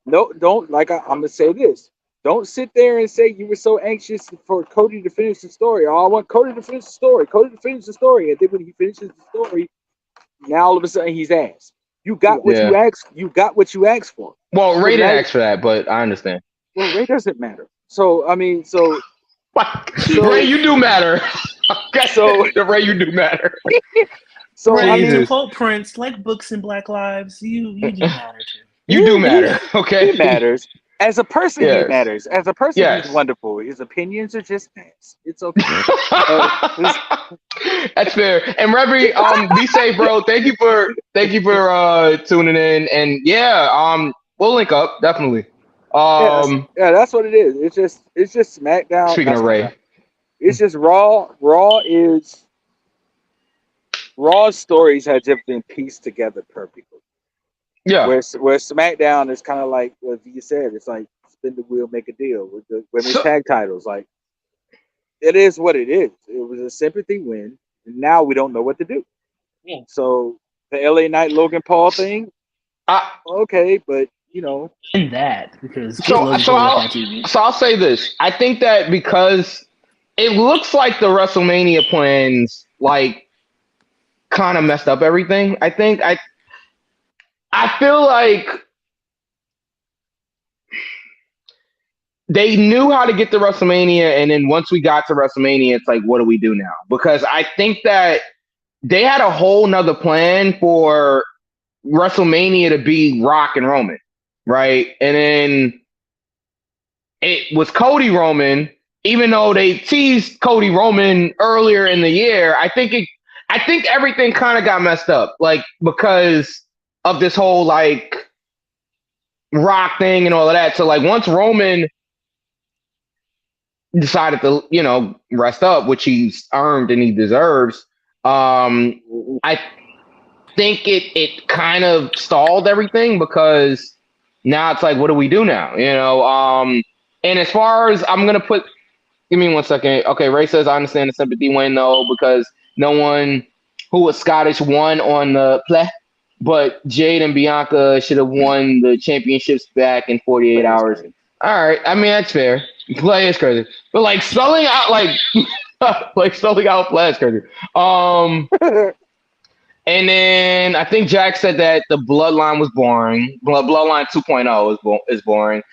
No, don't, I'm going to say this. Don't sit there and say you were so anxious for Cody to finish the story. Oh, I want Cody to finish the story. Cody to finish the story. And then when he finishes the story, now all of a sudden he's ass. You got what you asked. You got what you asked for. Well, Ray didn't ask for that, but I understand. Well, Ray doesn't matter. So I mean, Ray, you do matter. Okay, so Ray, you do matter. So Ray, I mean, to quote Prince, like books and Black Lives, you do matter too. You do matter. Okay, he matters. As a person, he matters. As a person, he's wonderful. His opinions are just ass. It's okay. That's fair. And Revy, be safe, bro. Thank you for tuning in. And we'll link up definitely. That's what it is. It's just SmackDown. Speaking of Ray, it's just Raw. Raw's stories have just been pieced together perfectly. Yeah. Where SmackDown is kind of like what you said. It's like spin the wheel, make a deal with the women's tag titles. Like it is what it is. It was a sympathy win, and now we don't know what to do. Yeah. So the LA Knight Logan Paul thing, okay, but in that because I'll say this. I think that because it looks like the WrestleMania plans kind of messed up everything. I feel like they knew how to get to WrestleMania, and then once we got to WrestleMania, it's like, what do we do now? Because I think that they had a whole nother plan for WrestleMania to be Rock and Roman, right? And then it was Cody Roman, even though they teased Cody Roman earlier in the year. I think everything kind of got messed up, because of this whole Rock thing and all of that. So once Roman decided to, rest up, which he's earned and he deserves, I think it kind of stalled everything because now it's like, what do we do now? And as far as I'm going to give me 1 second. Okay. Ray says, I understand the sympathy win though, because no one who was Scottish, won on the play. But Jade and Bianca should have won the championships back in 48 hours. All right. I mean, that's fair. Play is crazy. But like spelling out spelling out play is crazy. And then I think Jack said that the Bloodline was boring. Bloodline 2.0 is boring.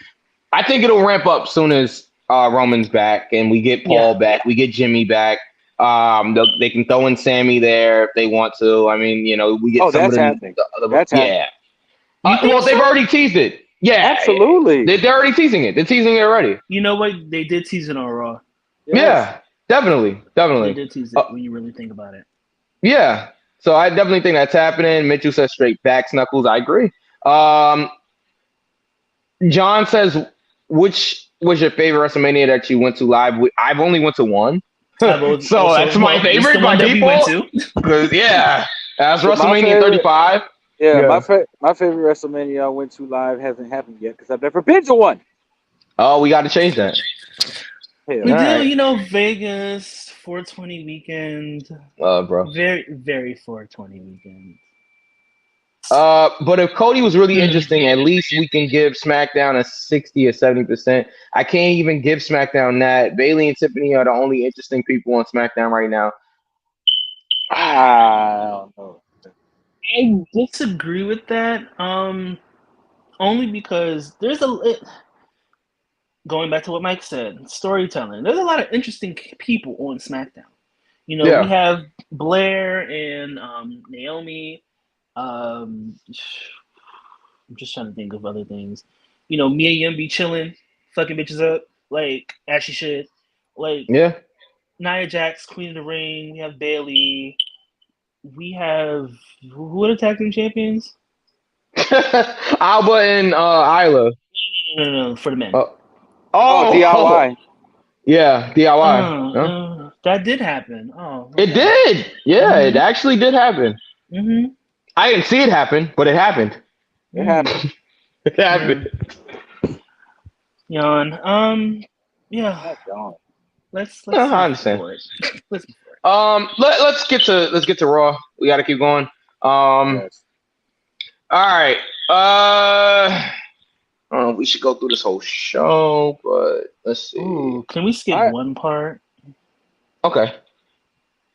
I think it'll ramp up soon as Roman's back and we get Paul back. We get Jimmy back. They can throw in Sammy there if they want to. I mean, we get some of the That's yeah. Well, they've already teased it. Yeah, absolutely. They're already teasing it. They're teasing it already. You know what? They did tease it on Raw. Yeah, definitely. They did tease it when you really think about it. Yeah. So I definitely think that's happening. Mitchell says straight backs, Knuckles. I agree. John says, which was your favorite WrestleMania that you went to live? I've only went to one. So that's my favorite by default. Because that's WrestleMania 35. Yeah, my favorite WrestleMania I went to live hasn't happened yet because I've never been to one. Oh, we got to change that. We do, Vegas 420 weekend. Bro. Very, very 420 weekend. But if Cody was really interesting, at least we can give SmackDown a 60 or 70%. I can't even give SmackDown that. Bayley and Tiffany are the only interesting people on SmackDown right now. I don't know. I disagree with that. Only because there's going back to what Mike said, storytelling. There's a lot of interesting people on SmackDown. We have Blair and Naomi. I'm just trying to think of other things. Mia Yim be chilling, fucking bitches up, as she should. Nia Jax, Queen of the Ring. We have Bayley. We have who are the tag team champions? Alba and Isla. No, for the men. DIY. Yeah, DIY. That did happen. Oh, okay. It did. Yeah, It actually did happen. Mm-hmm. I didn't see it happen, but it happened. It happened. It happened. Yawn. Yeah. Let's I understand. Let's get to Raw. We got to keep going. Yes. All right. I don't know if we should go through this whole show, but let's see. Ooh, can we skip one part? Okay.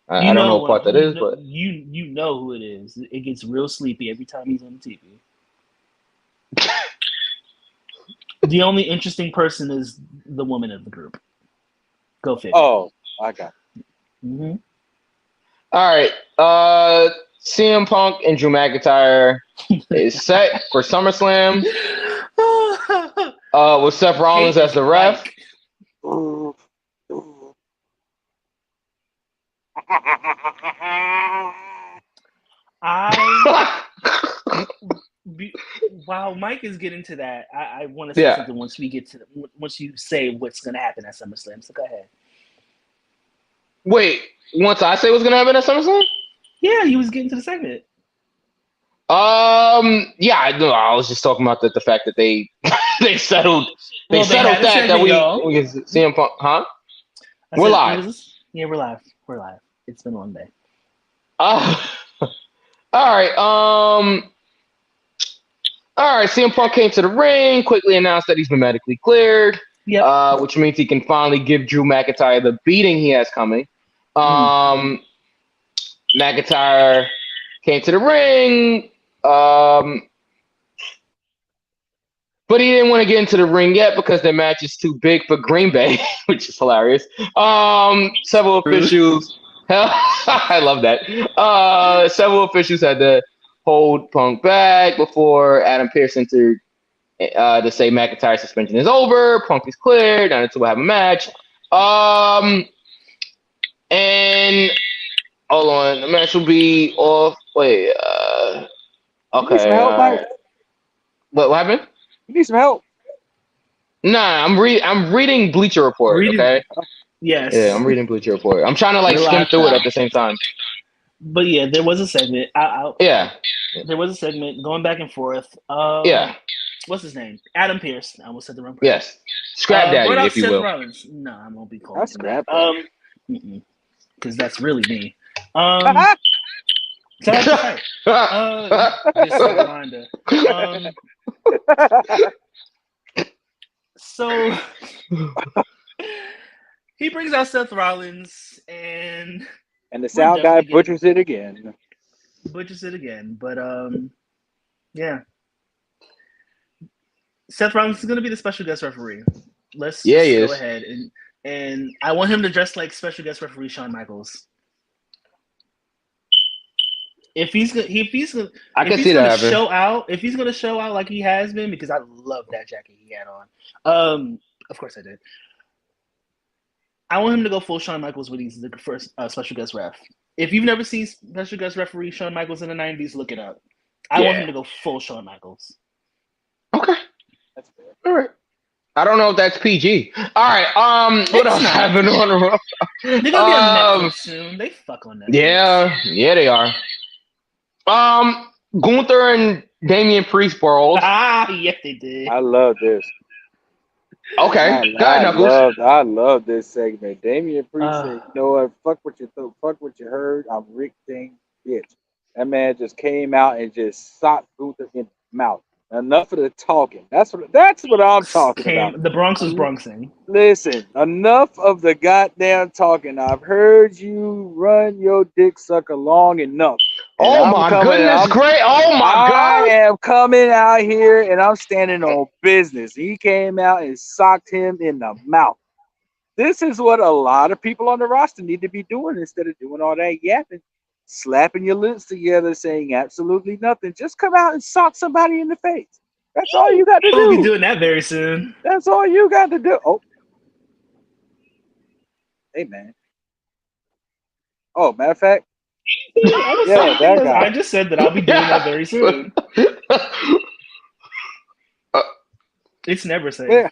I don't know what part that is, but you know who it is. It gets real sleepy every time he's on the TV. The only interesting person is the woman of the group. Go figure. Oh, I got it. Mm-hmm. All right. CM Punk and Drew McIntyre is set for SummerSlam. With Seth Rollins as the ref. While Mike is getting to that, I want to say something once you say what's going to happen at SummerSlam. So go ahead. Wait, once I say what's going to happen at SummerSlam? Yeah, he was getting to the segment. I was just talking about the fact that they settled that we CM Punk, huh? We're live. We're live. It's been a long day. All right. All right. CM Punk came to the ring, quickly announced that he's been medically cleared. Yep. Which means he can finally give Drew McIntyre the beating he has coming. McIntyre came to the ring, but he didn't want to get into the ring yet because their match is too big for Green Bay, which is hilarious. Several officials, I love that. Several officials had to hold Punk back before Adam Pearce entered to say McIntyre's suspension is over. Punk is cleared. Now the two will have a match. And hold on, the match will be off. Wait, okay. You need some help, Mike? What happened? You need some help? Nah, I'm reading Bleacher Report. Okay. Yes. Yeah, I'm reading Bleacher Report. I'm trying to skim through it at the same time. But yeah, there was a segment. There was a segment going back and forth. What's his name? Adam Pearce. I almost said the wrong person. Yes. Scrap Daddy, if you will. Rollins. No, I won't be called That's Scrap. Because that's really me. Shout out to Fight. Just a reminder. So he brings out Seth Rollins and the sound guy butchers it again. But yeah. Seth Rollins is going to be the special guest referee. Let's go ahead and I want him to dress like special guest referee Shawn Michaels. If he's gonna show out like he has been, because I love that jacket he had on. Of course I did. I want him to go full Shawn Michaels when he's the first special guest ref. If you've never seen special guest referee Shawn Michaels in the 90s, look it up. I want him to go full Shawn Michaels. Okay. That's fair. All right. I don't know if that's PG. All right. What else happened on Raw? They're gonna be on Netflix soon. They fuck on Netflix. Yeah, they are. Gunther and Damian Priest brawled. Yes, they did. I love this. Okay, I love this segment. Damian Priest said, "You know what? Fuck what you thought. Fuck what you heard. I'm Rick Dang bitch." That man just came out and just socked Gunther in the mouth. Enough of the talking. That's what I'm talking about. The Bronx was Bronxing. Listen, enough of the goddamn talking. I've heard you run your dick sucker long enough. Oh my goodness, great! Oh my God! I am coming out here and I'm standing on business. He came out and socked him in the mouth. This is what a lot of people on the roster need to be doing instead of doing all that yapping. Slapping your lips together, saying absolutely nothing. Just come out and sock somebody in the face. That's all you got to do. We'll be doing that very soon. That's all you got to do. Oh, hey man. Oh, matter of fact, that guy. I just said that I'll be doing that very soon. It's never safe.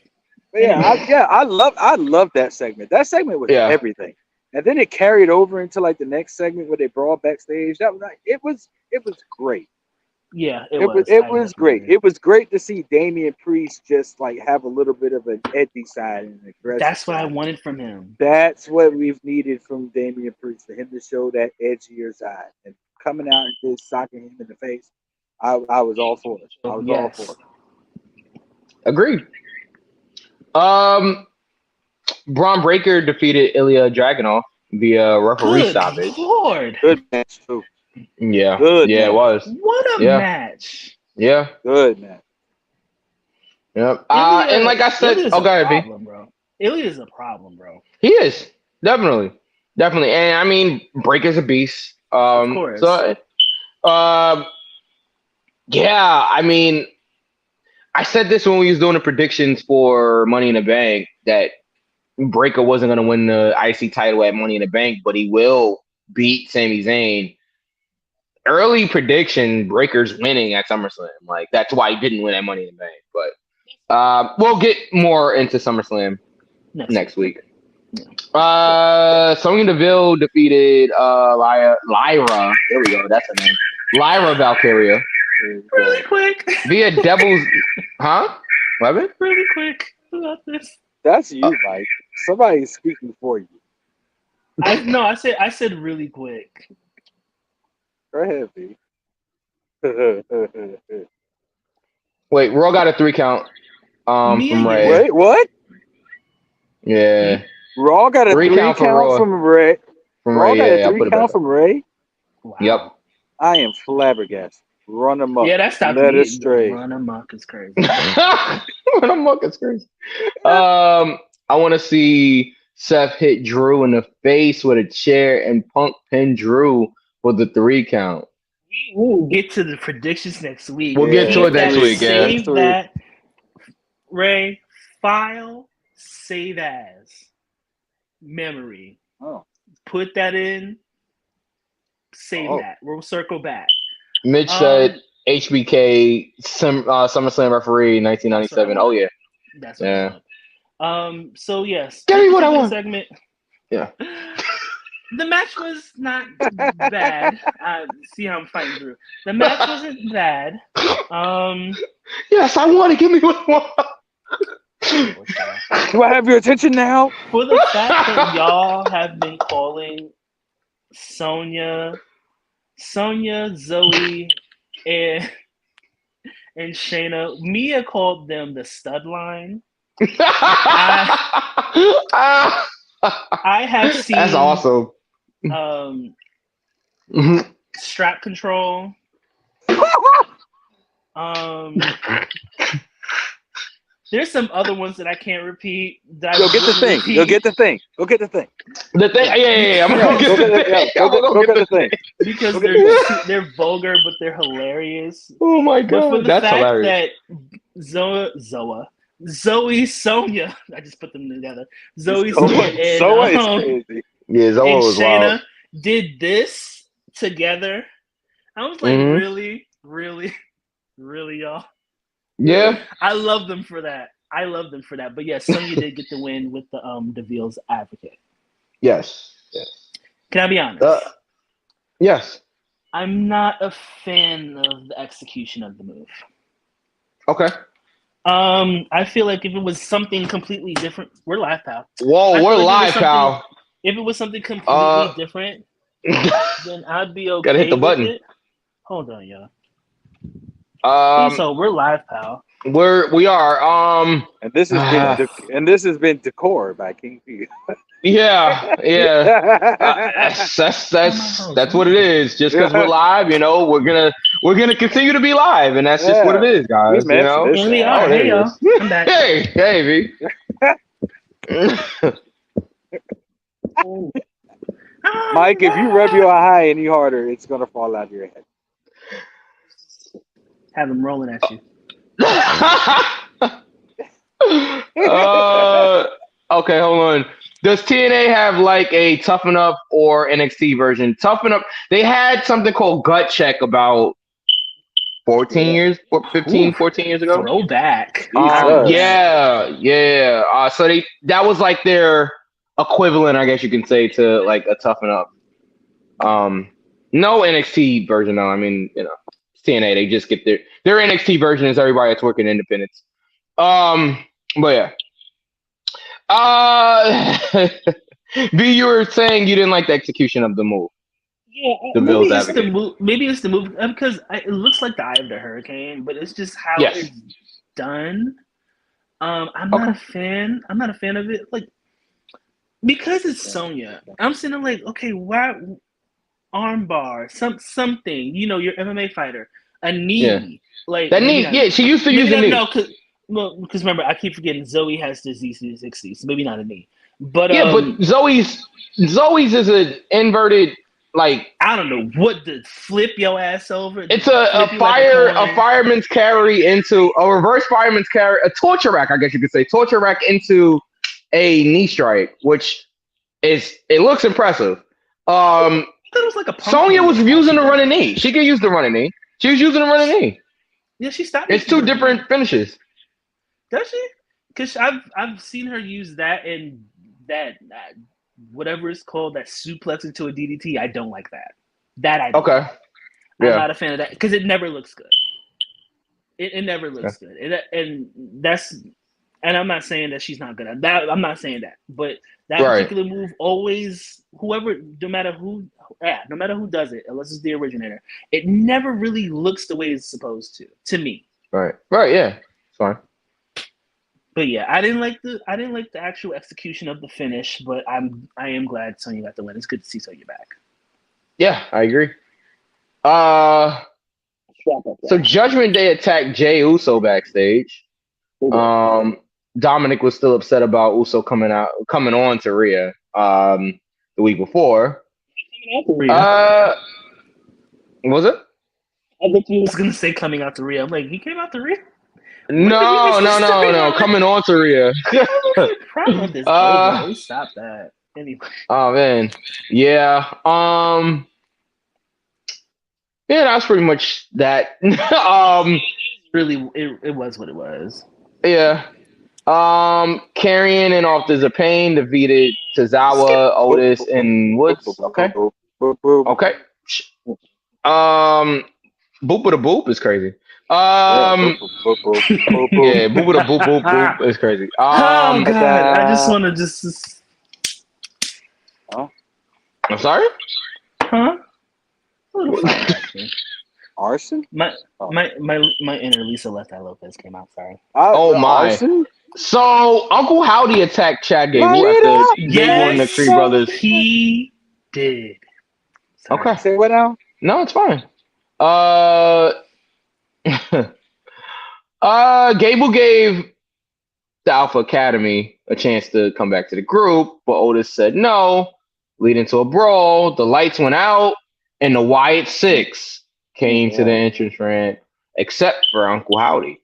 I love that segment. That segment was everything. And then it carried over into like the next segment where they brawled backstage. That was like it was great. Yeah, it was great. It was great to see Damian Priest just like have a little bit of an edgy side and an aggressive. That's what side. I wanted from him. That's what we've needed from Damian Priest, for him to show that edgier side and coming out and just socking him in the face. I was all for it. I was all for it. Agreed. Braun Breaker defeated Ilya Dragunov via referee stoppage. Lord. Good match too. Yeah. Good. Yeah, match. It was. What a match. Yeah. Good match. Yep. And like I said, go ahead, B. Ilya's a problem, bro. He is. Definitely. And I mean, Breaker's a beast. Of course. So, yeah, I mean, I said this when we was doing the predictions for Money in the Bank, that Breaker wasn't going to win the IC title at Money in the Bank, but he will beat Sami Zayn. Early prediction, Breaker's winning at SummerSlam. Like, that's why he didn't win at Money in the Bank. But we'll get more into SummerSlam next week. Sonya Deville defeated Lyra. There we go. That's her name. Lyra Valkyria. Really quick. Via Devil's... Huh? What? Really quick about this. That's you, Mike. Somebody's speaking for you. I said really quick. Go ahead, B. Wait, Raw got a 3 count from Ray. Wait, what? Yeah. Raw got a 3 count from Ray. Raw got a 3 count from Ray? Wow. Yep. I am flabbergasted. Run them up. Yeah, that's not Let us straight. Run amok is crazy. Run amok is crazy. I want to see Seth hit Drew in the face with a chair and Punk pin Drew for the 3 count. We'll get to the predictions next week. We'll get to it next week. Save that. Ray, file, save as memory. Oh. Put that in. Save that. We'll circle back. Mitch said HBK SummerSlam referee 1997. Oh yeah. That's what so yes. Give me what I want. Segment. Yeah. The match was not bad. I see how I'm fighting through. The match wasn't bad. Yes, I want to. Give me what I want. Do I have your attention now? For the fact that y'all have been calling Sonya Sonya, Zoe, and Shayna. Mia called them the stud line. I have seen. That's awesome. Strap control. There's some other ones that I can't repeat. Go get the thing. Go get the thing. Go get the thing. The thing. Yeah. I'm gonna go get the thing. Go get the thing. Because they're vulgar, but they're hilarious. Oh my But god, for the that's fact hilarious. that Zoe, Sonya, I just put them together. Zoe, Zoe Sonya, is and crazy. Yeah, Zoe and was Shayna wild. did this together. I was like, really, y'all. Yeah. I love them for that. But yes, Sonya did get the win with the Devil's Advocate. Yes. Can I be honest? Yes. I'm not a fan of the execution of the move. Okay. I feel like if it was something completely different, we're live, pal. Whoa, we're live, pal. If it was something completely different, then I'd be okay. Gotta hit the button. With it. Hold on, y'all. So we're live, pal. We are. And this has been Decor by King V. Yeah. That's what it is. Just because we're live, we're gonna continue to be live, and that's just what it is, guys. Here we are. Hey, y'all. I'm back. Hey, V. Mike, if you rub your eye any harder, it's gonna fall out of your head. Have them rolling at you. Okay, hold on. Does TNA have like a Toughen Up or NXT version? Toughen Up, they had something called Gut Check about 14 years ago. Throwback. Yeah. So that was like their equivalent, I guess you can say, to like a Toughen Up. No NXT version though. I mean, TNA, they just get their NXT version is everybody that's working independence. But yeah. B, you were saying you didn't like the execution of the move. Yeah, maybe it's the move because it looks like the Eye of the Hurricane, but it's just how it's done. I'm not a fan. I'm not a fan of it, like because it's Sonya. I'm sitting there like, okay, why armbar, something? Your MMA fighter, a knee, like that knee. Yeah, she used to use the knee. No, because remember, I keep forgetting Zoe has the Z60, so maybe not a knee. But but Zoe's is an inverted, like I don't know what to flip your ass over. It's a fireman's carry into a reverse fireman's carry, a torture rack, I guess you could say, torture rack into a knee strike, which it looks impressive. It was like a Sonya was using the running knee. She could use the running knee. She was using the running knee. Yeah, she stopped. It's two different finishes. Does she? Because I've seen her use that and that whatever it's called, that suplex into a DDT. I don't like that. I don't. Okay. I'm not a fan of that because it never looks good. It never looks good. And I'm not saying that she's not good at that. I'm not saying that. But that particular move always, no matter who does it, unless it's the originator, it never really looks the way it's supposed to me. Right, yeah. It's fine. But yeah, I didn't like the actual execution of the finish, but I am glad Sonya got the win. It's good to see Sonya back. Yeah, I agree. So Judgment Day attacked Jey Uso backstage. Dominic was still upset about Uso coming on to Rhea the week before. Was it? I think he was gonna say coming out to Rhea. I'm like, he came out to Rhea? No. Coming on to Rhea. Stop that. Anyway. Oh man. Yeah. Yeah, that's pretty much that. Really, it was what it was. Yeah. Karrion and Authors of Pain defeated Tozawa, Otis, and Woods. Okay. Okay. Boop with a boop is crazy. Yeah, boop with a boop boop boop is crazy. Oh God, I just want to just. Oh. I'm sorry. Huh? A little fire action. Arson? My inner Lisa Left-Eye Lopez came out. Sorry. Oh, my. Arson? So Uncle Howdy attacked Chad Gable My after little- Gable and the Creed brothers. He did. Sorry. Okay. Say what now? No, it's fine. Gable gave the Alpha Academy a chance to come back to the group, but Otis said no, leading to a brawl. The lights went out, and the Wyatt Six came to the entrance ramp, except for Uncle Howdy,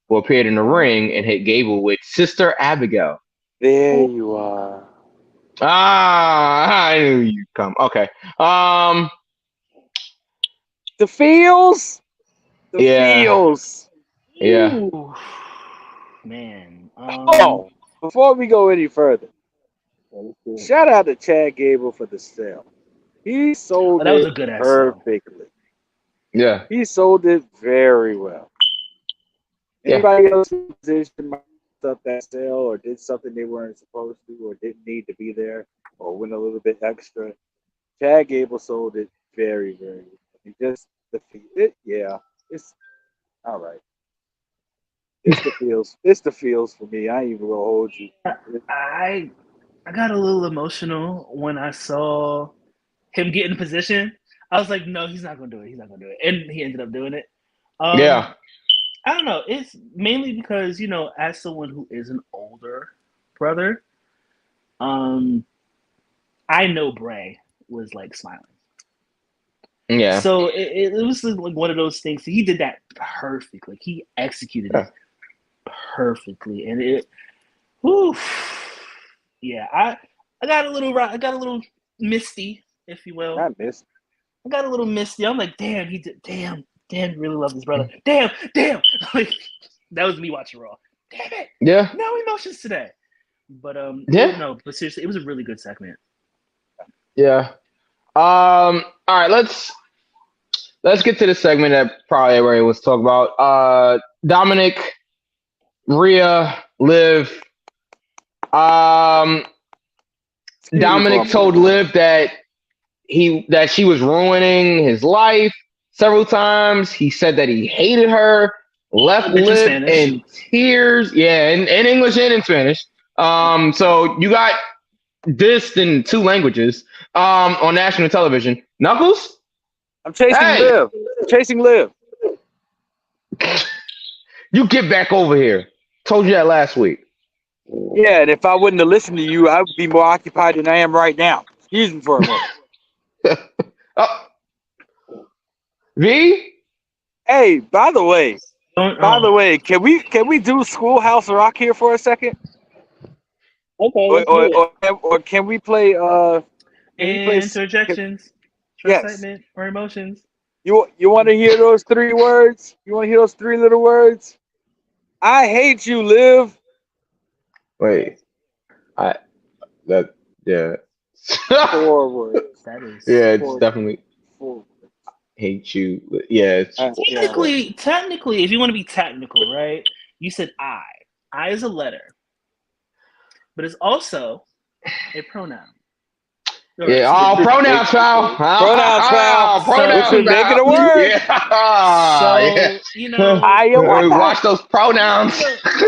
who appeared in the ring and hit Gable with Sister Abigail. There you are. I knew you'd come. Okay. The feels? The Yeah. feels. Yeah. Ooh, man. Before we go any further, shout out to Chad Gable for the sale. He sold that was a it good ass sale. perfectly. Yeah. He sold it very well. Yeah. Anybody else in position might have up that sale or did something they weren't supposed to or didn't need to be there or went a little bit extra. Chad Gable sold it very, very well. He just it, yeah, it's all right. It's the feels. It's the feels for me. I ain't even gonna hold you. I got a little emotional when I saw him get in position. I was like, no, he's not gonna do it. He's not gonna do it, and he ended up doing it. Yeah. I don't know. It's mainly because, you know, as someone who is an older brother, I know Bray was like smiling. Yeah. So it was like one of those things. He did that perfectly. He executed it perfectly, and it. Whew, yeah, I got a little misty, if you will. I missed. I got a little misty. I'm like, damn, he did. Damn, really love his brother. Damn. Like that was me watching Raw. Damn it. Yeah. No emotions today. But Yeah. no, but seriously, it was a really good segment. Yeah. All right, let's get to the segment that probably everybody was talking about. Dominic, Rhea, Liv. Dominic told Liv that she was ruining his life several times. He said that he hated her, left Liv in tears. Yeah, in English and in Spanish. So you got this in 2 languages on national television. Knuckles? I'm chasing Liv. I'm chasing Liv. You get back over here. Told you that last week. Yeah, and if I wouldn't have listened to you, I would be more occupied than I am right now. Excuse me for a moment. V? Hey, by the way, can we do Schoolhouse Rock here for a second? Okay. Or can we play interjections, Yes. excitement, or emotions? You want to hear those 3 words? You want to hear those 3 little words? I hate you, Liv. Wait. Yeah. 4 words. That is. Yeah, it's definitely 4. hate you. Yeah. It's, Technically, if you want to be technical, right? You said I. I is a letter. But it's also a pronoun. yeah. Pronouns, pal. Pronouns, pal. Pronouns, So, make it a word. Yeah. You know, watch those pronouns.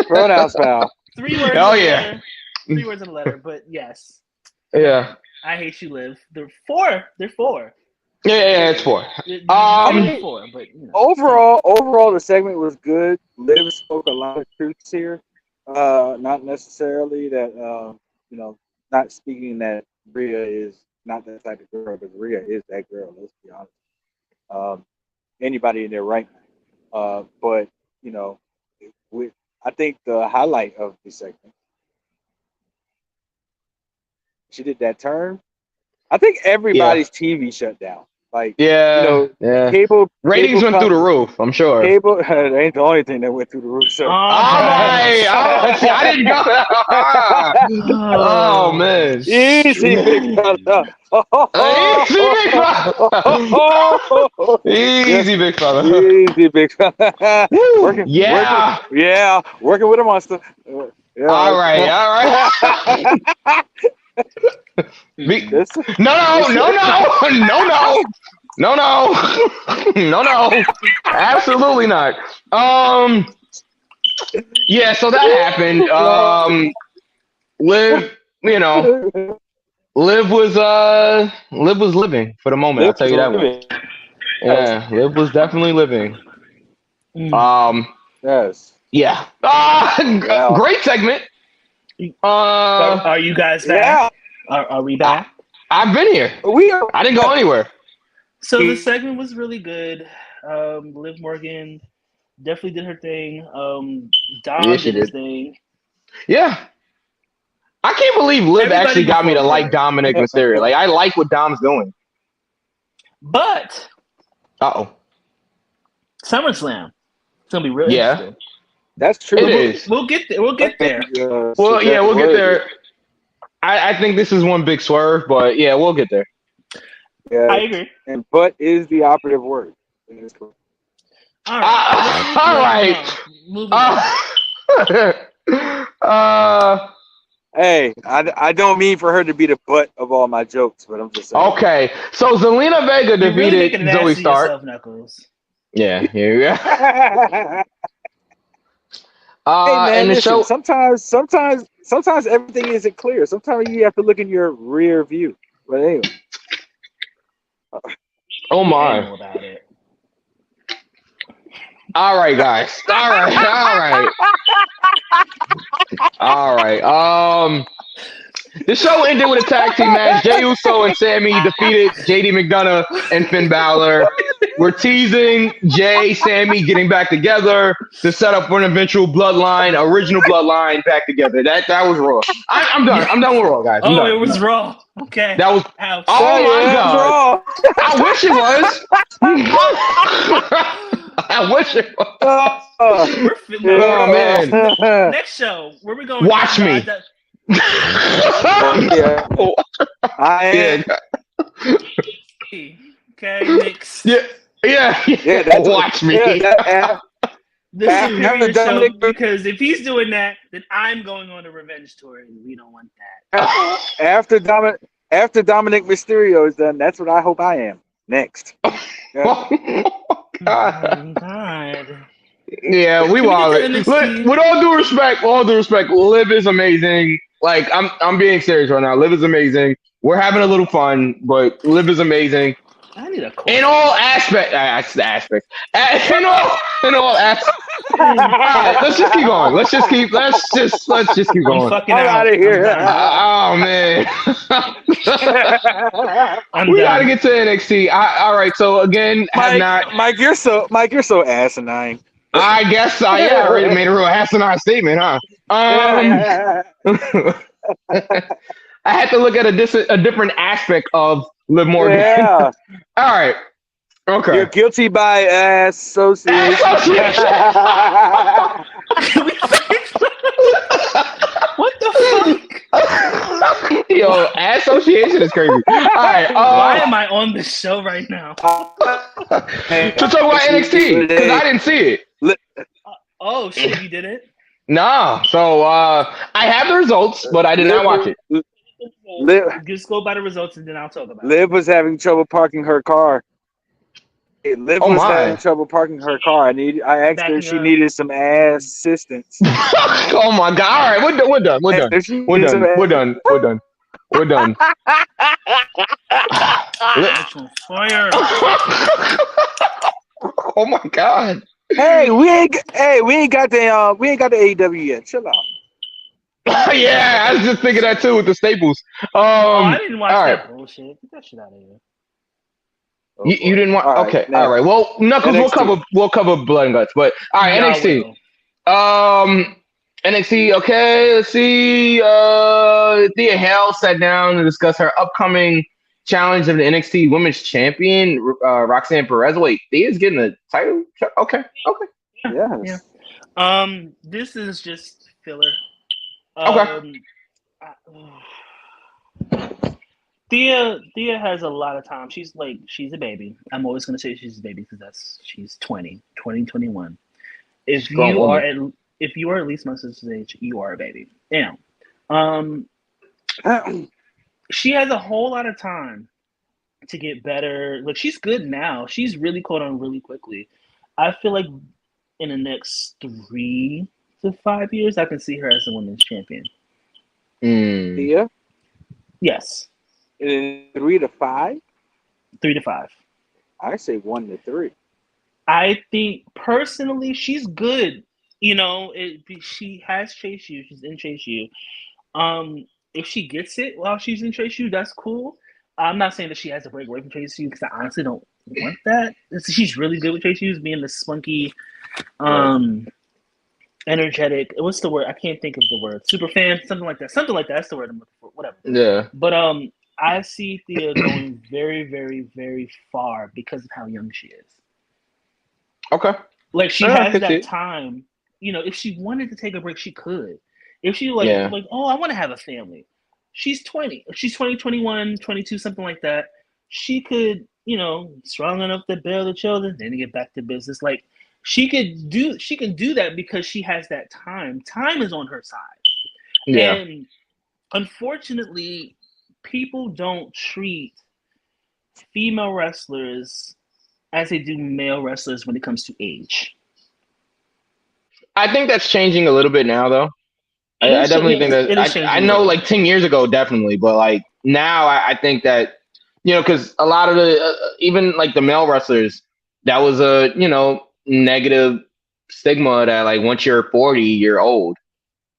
Pronouns, pal. 3 words. Oh, in a yeah. letter. 3 words in a letter, but yes. Yeah. I hate you, Liv. They're 4. Yeah, it's 4. They're 4, but you know. Overall, the segment was good. Liv spoke a lot of truths here. Not necessarily that not speaking that Rhea is not that type of girl, but Rhea is that girl. Let's be honest. Anybody in there right now. But I think the highlight of the segment, she did that turn. I think everybody's TV shut down. Like, cable ratings went through the roof. I'm sure. Cable that ain't the only thing that went through the roof. So. I didn't go that hard. Oh man. Easy, big fella. Easy, big fella. Easy, big fella. Working with a monster. Yeah. All right. No. No, absolutely not. Yeah, so that happened. Liv, Liv was living for the moment. I'll tell you that much. Yeah, Liv was definitely living. Yes. Yeah. Great segment. Are you guys back? Yeah. Are we back? I've been here. I didn't go anywhere. So the segment was really good. Liv Morgan definitely did her thing. Dom did his thing. Yeah. I can't believe Liv actually got me to like Dominic Mysterio. Like, I like what Dom's doing. But SummerSlam. It's gonna be really interesting. That's true. We'll get there. We'll get there. Well, yeah, we'll get there. I think this is one big swerve, but yeah, we'll get there. Yeah, I agree. And "but" is the operative word. All right. Hey, I don't mean for her to be the butt of all my jokes, but I'm just saying. Okay, so Zelina Vega defeated Zoe Stark. Yeah, here we go. Hey man, and the listen, show. Sometimes everything isn't clear. Sometimes you have to look in your rear view. But anyway. Oh my. All right, guys. All right. The show ended with a tag team match. Jey Uso and Sammy defeated JD McDonough and Finn Balor. We're teasing Jay, Sammy getting back together to set up for an eventual original bloodline back together. That was Raw. I'm done. I'm done with Raw, guys. I'm done. It was Raw. Okay. That was. Ouch. Oh my God. I wish it was. I wish it was. Oh man. Next show, where we going? Watch me. Yeah. I am. Okay, Knicks. Yeah. Watch me. This is a period show because if he's doing that, then I'm going on a revenge tour, and we don't want that. After Dominic Mysterio is done, that's what I hope I am next. God. Yeah, we wild. With all due respect, Liv is amazing. Like I'm being serious right now. Liv is amazing. We're having a little fun, but Liv is amazing. I need a call. In all aspects. In all aspects. Let's just keep going. Let's just keep going. I'm fucking out of here. Oh man. We gotta get to NXT. All right. So again, Mike, you're so asinine. I guess I already made a real asinine statement, huh? I had to look at a different aspect of Liv Morgan. Yeah. All right. Okay. You're guilty by association. What the fuck? Yo, association is crazy. All right. Why am I on this show right now? To talk about NXT because I didn't see it. Oh shit, you did it? No. So I have the results, but I did not watch it. Just go by the results and then I'll talk about it. Liv was having trouble parking her car. Liv was having trouble parking her car. I asked her if she needed some assistance. Oh my God! All right, we're done. We're done. Fire! Oh my God! Hey, we ain't got the AEW yet. Chill out. Yeah, I was just thinking that too with the staples. I didn't watch that bullshit. Get that shit out of here. You didn't want? Okay, all right. Well, Knuckles, we'll cover blood and guts, but all right, NXT. NXT. Okay, let's see. Thea Hale sat down to discuss her upcoming challenge of the NXT Women's Champion, Roxanne Perez. Wait, Thea's getting the title? Okay. Yeah. This is just filler. Okay. Thea has a lot of time. She's a baby. I'm always gonna say she's a baby because she's 20, 21. If you are at least my sister's age, you are a baby. She has a whole lot of time to get better. Look, she's good now. She's really caught on really quickly. I feel like in the next 3 to 5 years, I can see her as the women's champion. Thea? Yes. In 3 to 5? 3 to 5. I say 1 to 3. I think personally, she's good. You know, she has Chase U. She's in Chase U. If she gets it while she's in Chase U, that's cool. I'm not saying that she has to break away from Chase U because I honestly don't want that. She's really good with Chase U, being the spunky, energetic. What's the word? I can't think of the word. Super fan, something like that. Something like that. That's the word I'm looking for. Whatever. Yeah. But I see Thea going very, very, very far because of how young she is. Okay. Like she has that time. You know, if she wanted to take a break, she could. If she like, oh, I want to have a family. She's 20. If she's 20, 21, 22, something like that, she could, you know, strong enough to bear the children, then get back to business. Like she can do that because she has that time. Time is on her side. Yeah. And unfortunately, people don't treat female wrestlers as they do male wrestlers when it comes to age. I think that's changing a little bit now, though. I definitely think that. I know, like 10 years ago, definitely, but like now, I think that, you know, because a lot of the even like the male wrestlers, that was a, you know, negative stigma that like once you're 40, you're old.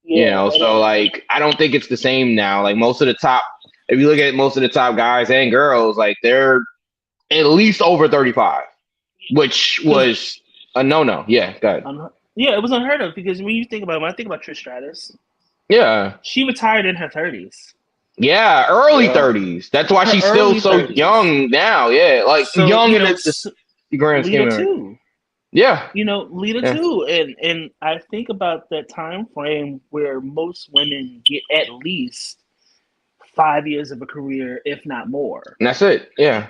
Yeah, you know, so like I don't think it's the same now. Like most of the top, if you look at most of the top guys and girls, like they're at least over 35, which was a no-no. Yeah, go ahead. Yeah, it was unheard of because when you think about it, when I think about Trish Stratus, yeah, she retired in her 30s. Yeah, early 30s. That's why she's still so 30s. Young now. Yeah, like so, young in the grand scheme. Lita too. Yeah, you know, Lita too, and I think about that time frame where most women get at least 5 years of a career, if not more. And that's it. Yeah.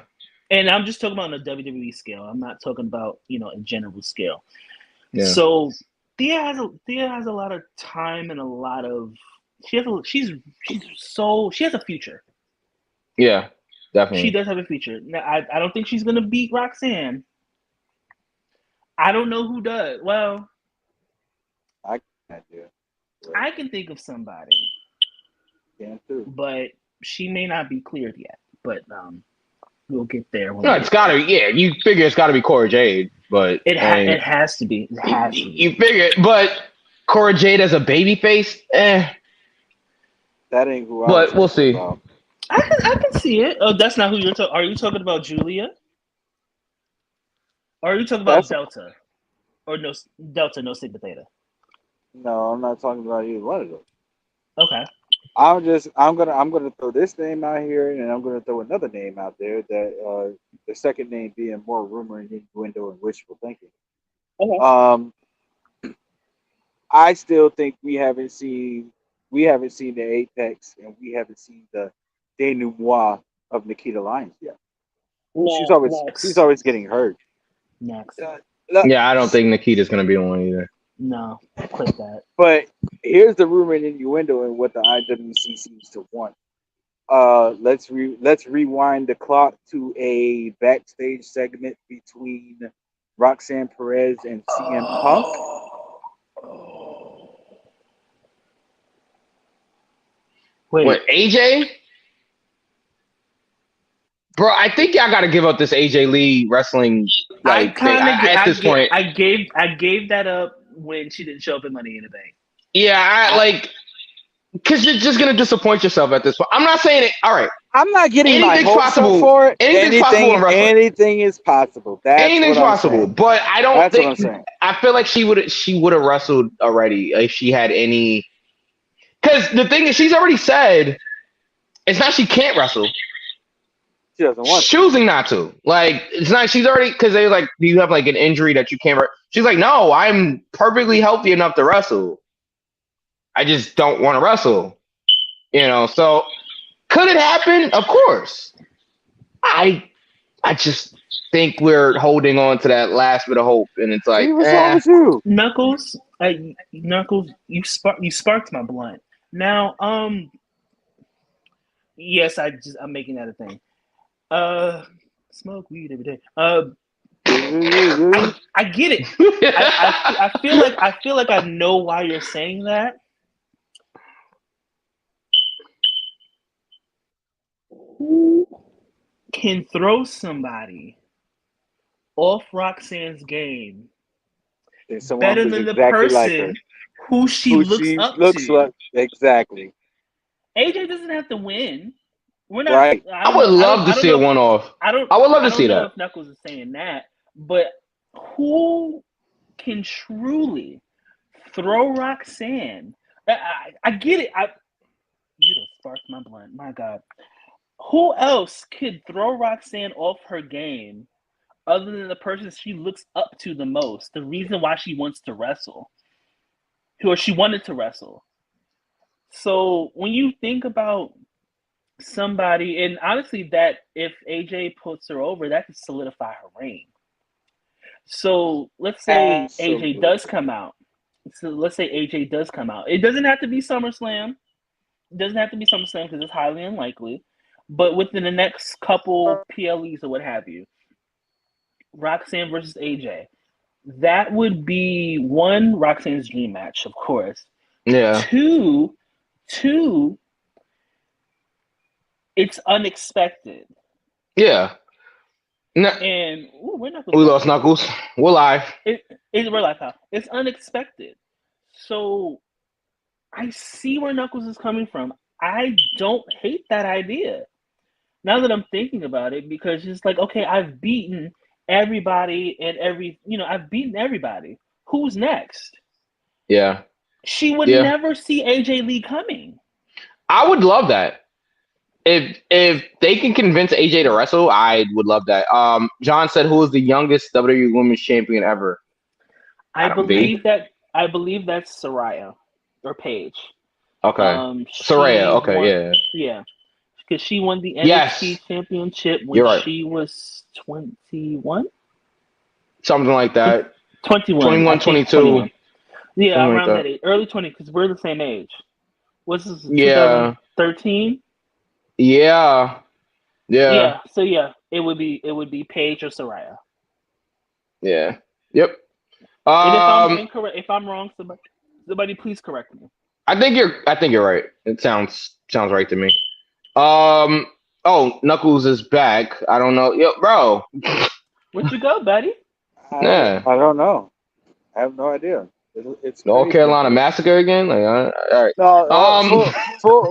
And I'm just talking about on a WWE scale. I'm not talking about, you know, a general scale. Yeah. So Thea has a lot of time and a lot of she has a future. Yeah, definitely. She does have a future. Now I don't think she's gonna beat Roxanne. I don't know who does. Well, I can't do it. I can think of somebody. Yeah, too. But she may not be cleared yet. But we'll get there. No, it's gotta be. Yeah, you figure it's gotta be Cora Jade, but it has to be. It has to be. You figure, but Cora Jade as a babyface, that ain't who. But we'll see. About. I can see it. Oh, that's not who you're talking. Are you talking about Julia? Or are you talking about Delta? Or no Delta, no Sigma Theta? No, I'm not talking about either one of those. Okay. I'm gonna throw this name out here, and I'm gonna throw another name out there that the second name being more rumor and innuendo and wishful thinking. Okay. I still think we haven't seen the apex, and we haven't seen the denouement of Nikita Lyons yet. She's always getting hurt. Next. Yeah, I don't think Nikita's gonna be on either. No, click that. But here's the rumor and innuendo and what the IWC seems to want. Let's rewind the clock to a backstage segment between Roxanne Perez and CM Punk. Wait, what, AJ? Bro, I think y'all got to give up this AJ Lee wrestling. Like, at this point, I gave that up when she didn't show up in Money in the Bank. Yeah, because you're just gonna disappoint yourself at this point. I'm not saying it. All right, I'm not getting my hopes up for it. Anything's possible. Anything's possible. But I don't think. I feel like she would have wrestled already if she had any. Because the thing is, she's already said it's not she can't wrestle. She doesn't want. Choosing not to. Like it's not. She's already because they like. Do you have like an injury that you can't? She's like, no, I'm perfectly healthy enough to wrestle. I just don't want to wrestle. You know. So could it happen? Of course. I just think we're holding on to that last bit of hope, and it's like what's wrong with you, Knuckles? Knuckles, you sparked my blunt. Now, yes, I'm making that a thing. Smoke weed every day. I get it. I feel like I know why you're saying that. Who can throw somebody off Roxanne's game better than the person who she looks up to? Exactly. AJ doesn't have to win. We're not. Right. I would love to see a one-off. I would love to see that. If Knuckles is saying that, but who can truly throw Roxanne? I get it. You just sparked my blunt. My God. Who else could throw Roxanne off her game other than the person she looks up to the most? The reason why she wants to wrestle, or she wanted to wrestle. So when you think about somebody, and honestly, that if AJ puts her over, that could solidify her reign. So let's say AJ does come out. It doesn't have to be SummerSlam. It doesn't have to be SummerSlam because it's highly unlikely. But within the next couple PLEs or what have you, Roxanne versus AJ, that would be one, Roxanne's dream match, of course. Yeah. Two, it's unexpected. Yeah. And we're not. We lost Knuckles. We're live. We're live, pal. It's unexpected. So I see where Knuckles is coming from. I don't hate that idea. Now that I'm thinking about it, because it's like, okay, I've beaten everybody and I've beaten everybody. Who's next? Yeah. She would never see AJ Lee coming. I would love that. If they can convince AJ to wrestle, I would love that. John said, "Who is the youngest WWE Women's Champion ever?" I believe that's Saraya or Paige. Okay. Saraya. Okay. Yeah. Because she won the NXT Championship when she was 21? Something like that. 21, 22. 21. Yeah, something around like that age. Early 20s, because we're the same age. What's this, 2013? Yeah. So it would be Paige or Saraya. Yeah. Yep. And if I'm incorrect, if I'm wrong, somebody please correct me. I think you're right. It sounds right to me. Knuckles is back. I don't know. Yo, bro. Where'd you go, buddy? I don't know. I have no idea. It's North Carolina Massacre again? Like, all right. No,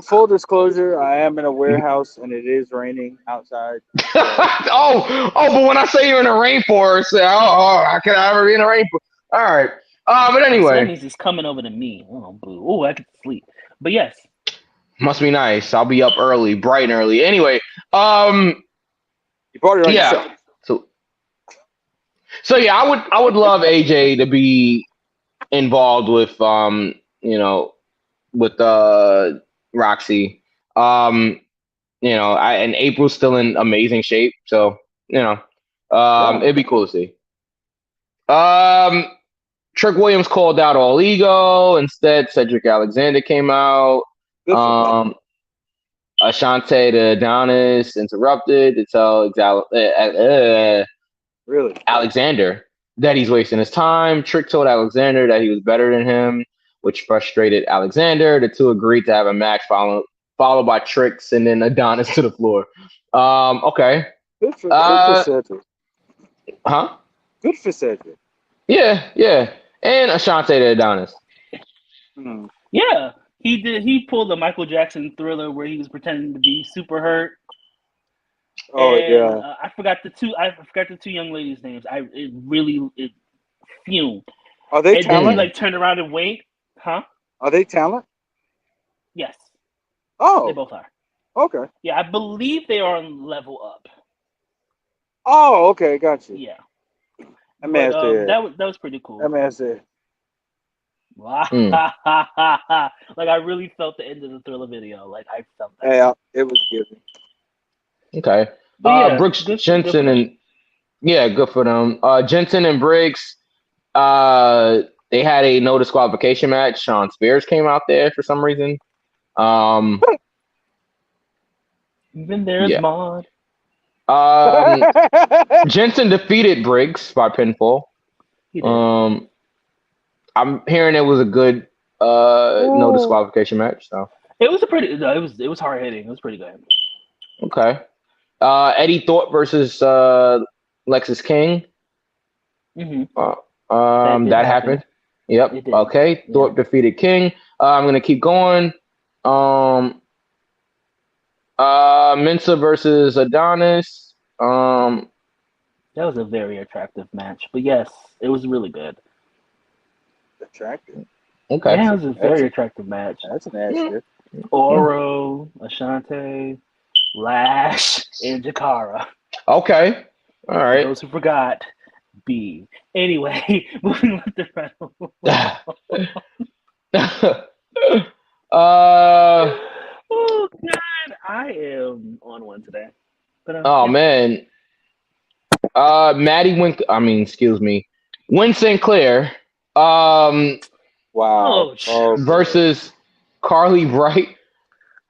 full disclosure, I am in a warehouse and it is raining outside. But when I say you're in a rainforest, how can I ever be in a rainforest? All right. But anyway. That means it's coming over to me. Oh, boo. Oh, I could sleep. But yes. Must be nice. I'll be up early, bright and early. Anyway, you brought it on yourself. So yeah, I would love AJ to be involved with with Roxy. And April's still in amazing shape, so it'd be cool to see. Trick Williams called out All Ego. Instead, Cedric Alexander came out. Ashante to Adonis interrupted to tell Alexander that he's wasting his time. Trick told Alexander that he was better than him, which frustrated Alexander. The two agreed to have a match followed by Trick sending Adonis to the floor. Okay. Good for Cedric. Huh? Good for Cedric. Yeah. And Ashante to Adonis. Yeah. He pulled the Michael Jackson Thriller where he was pretending to be super hurt. I forgot the two young ladies' names. It fumed. Are they and talent? Then he like turned around and winked. Huh? Are they talent? Yes. Oh. They both are. Okay. Yeah, I believe they are on Level Up. Oh, okay, got you. Yeah. That was pretty cool. That man said. Like I really felt the end of the Thriller video. Like I felt that. Yeah, it was given. Okay. Brooks Jensen and good for them. Jensen and Briggs, they had a no disqualification match. Sean Spears came out there for some reason. Even there's Maud. Jensen defeated Briggs by pinfall. He did. I'm hearing it was a good no disqualification match. So It was a pretty. No, it was hard hitting. It was pretty good. okay. Eddie Thorpe versus Lexus King. Mm-hmm. That happened. Yep. It did. Okay. Yeah. Thorpe defeated King. I'm gonna keep going. Mensa versus Adonis. That was a very attractive match. But yes, it was really good. Attractive. Okay. Yeah, it was a very attractive match. That's an ass. Oro, Ashante, Lash, and Jakara. Okay. All For right. those who forgot, B. Anyway, moving on to Oh God, I am on one today. But oh man. Excuse me. Win Sinclair. Wow. Oh, Versus Carly Bright.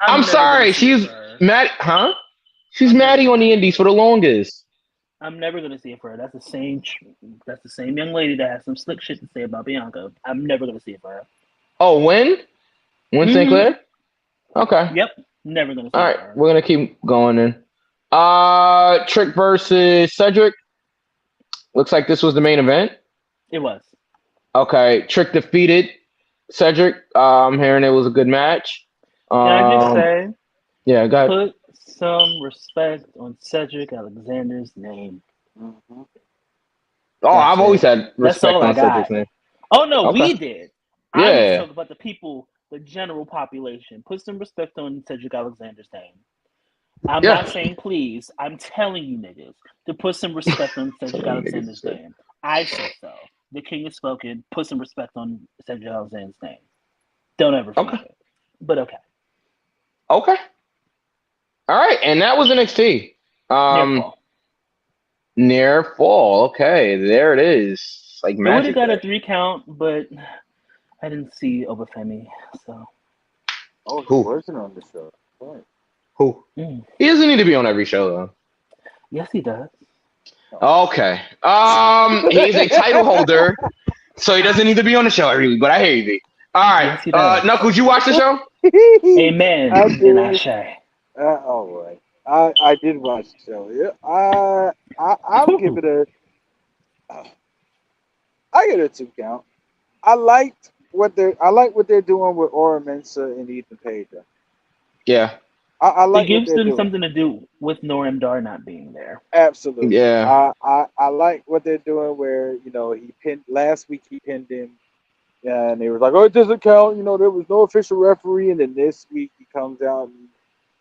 I'm never sorry, gonna see she's her. Matt. Huh? She's Maddie on the Indies for the longest. I'm never gonna see it for her. That's the same. That's the same young lady that has some slick shit to say about Bianca. I'm never gonna see it for her. Oh, Win Sinclair. Okay. Yep. Never gonna see All it right, for her. we're gonna keep going then. Trick versus Cedric. Looks like this was the main event. It was. Okay, Trick defeated Cedric. I'm hearing it was a good match. Can I just say, Yeah, go ahead. put some respect on Cedric Alexander's name. Mm-hmm. Oh, I've That's always it. had respect all I on got. Cedric's name. Oh no, Okay. we did. I Yeah. was talking about the people, the general population. Put some respect on Cedric Alexander's name. I'm Yeah. not saying please. I'm telling you niggas to put some respect on Cedric Telling niggas Alexander's to say. name. I said so. The king has spoken. Put some respect on Cedric Alexander's name. Don't ever forget Okay. it. But okay. Okay. All right, and that was NXT. Near fall. Near fall. Okay, there it is. Like It would have magic. got a there. 3 count, but I didn't see Obafemi. So Oh, he Who? wasn't on the show. Right. Who? He doesn't need to be on every show though. yes, he does. Okay. He's a title holder, so he doesn't need to be on the show every week. But I hear you, B. All right. Yes, he does. Knuckles, you watch the show? Amen. I And did. Ashe. All right. I did watch the show. Yeah. I'll give it a. I give it a 2 count. I like what they're doing with Ora Mensa and Ethan Page. Yeah. I like It gives what they're them doing. something to do with Noram Dar not being there. Absolutely. Yeah. I like what they're doing where, he pinned last week, he pinned him, and they was like, oh, it doesn't count, there was no official referee, and then this week he comes out and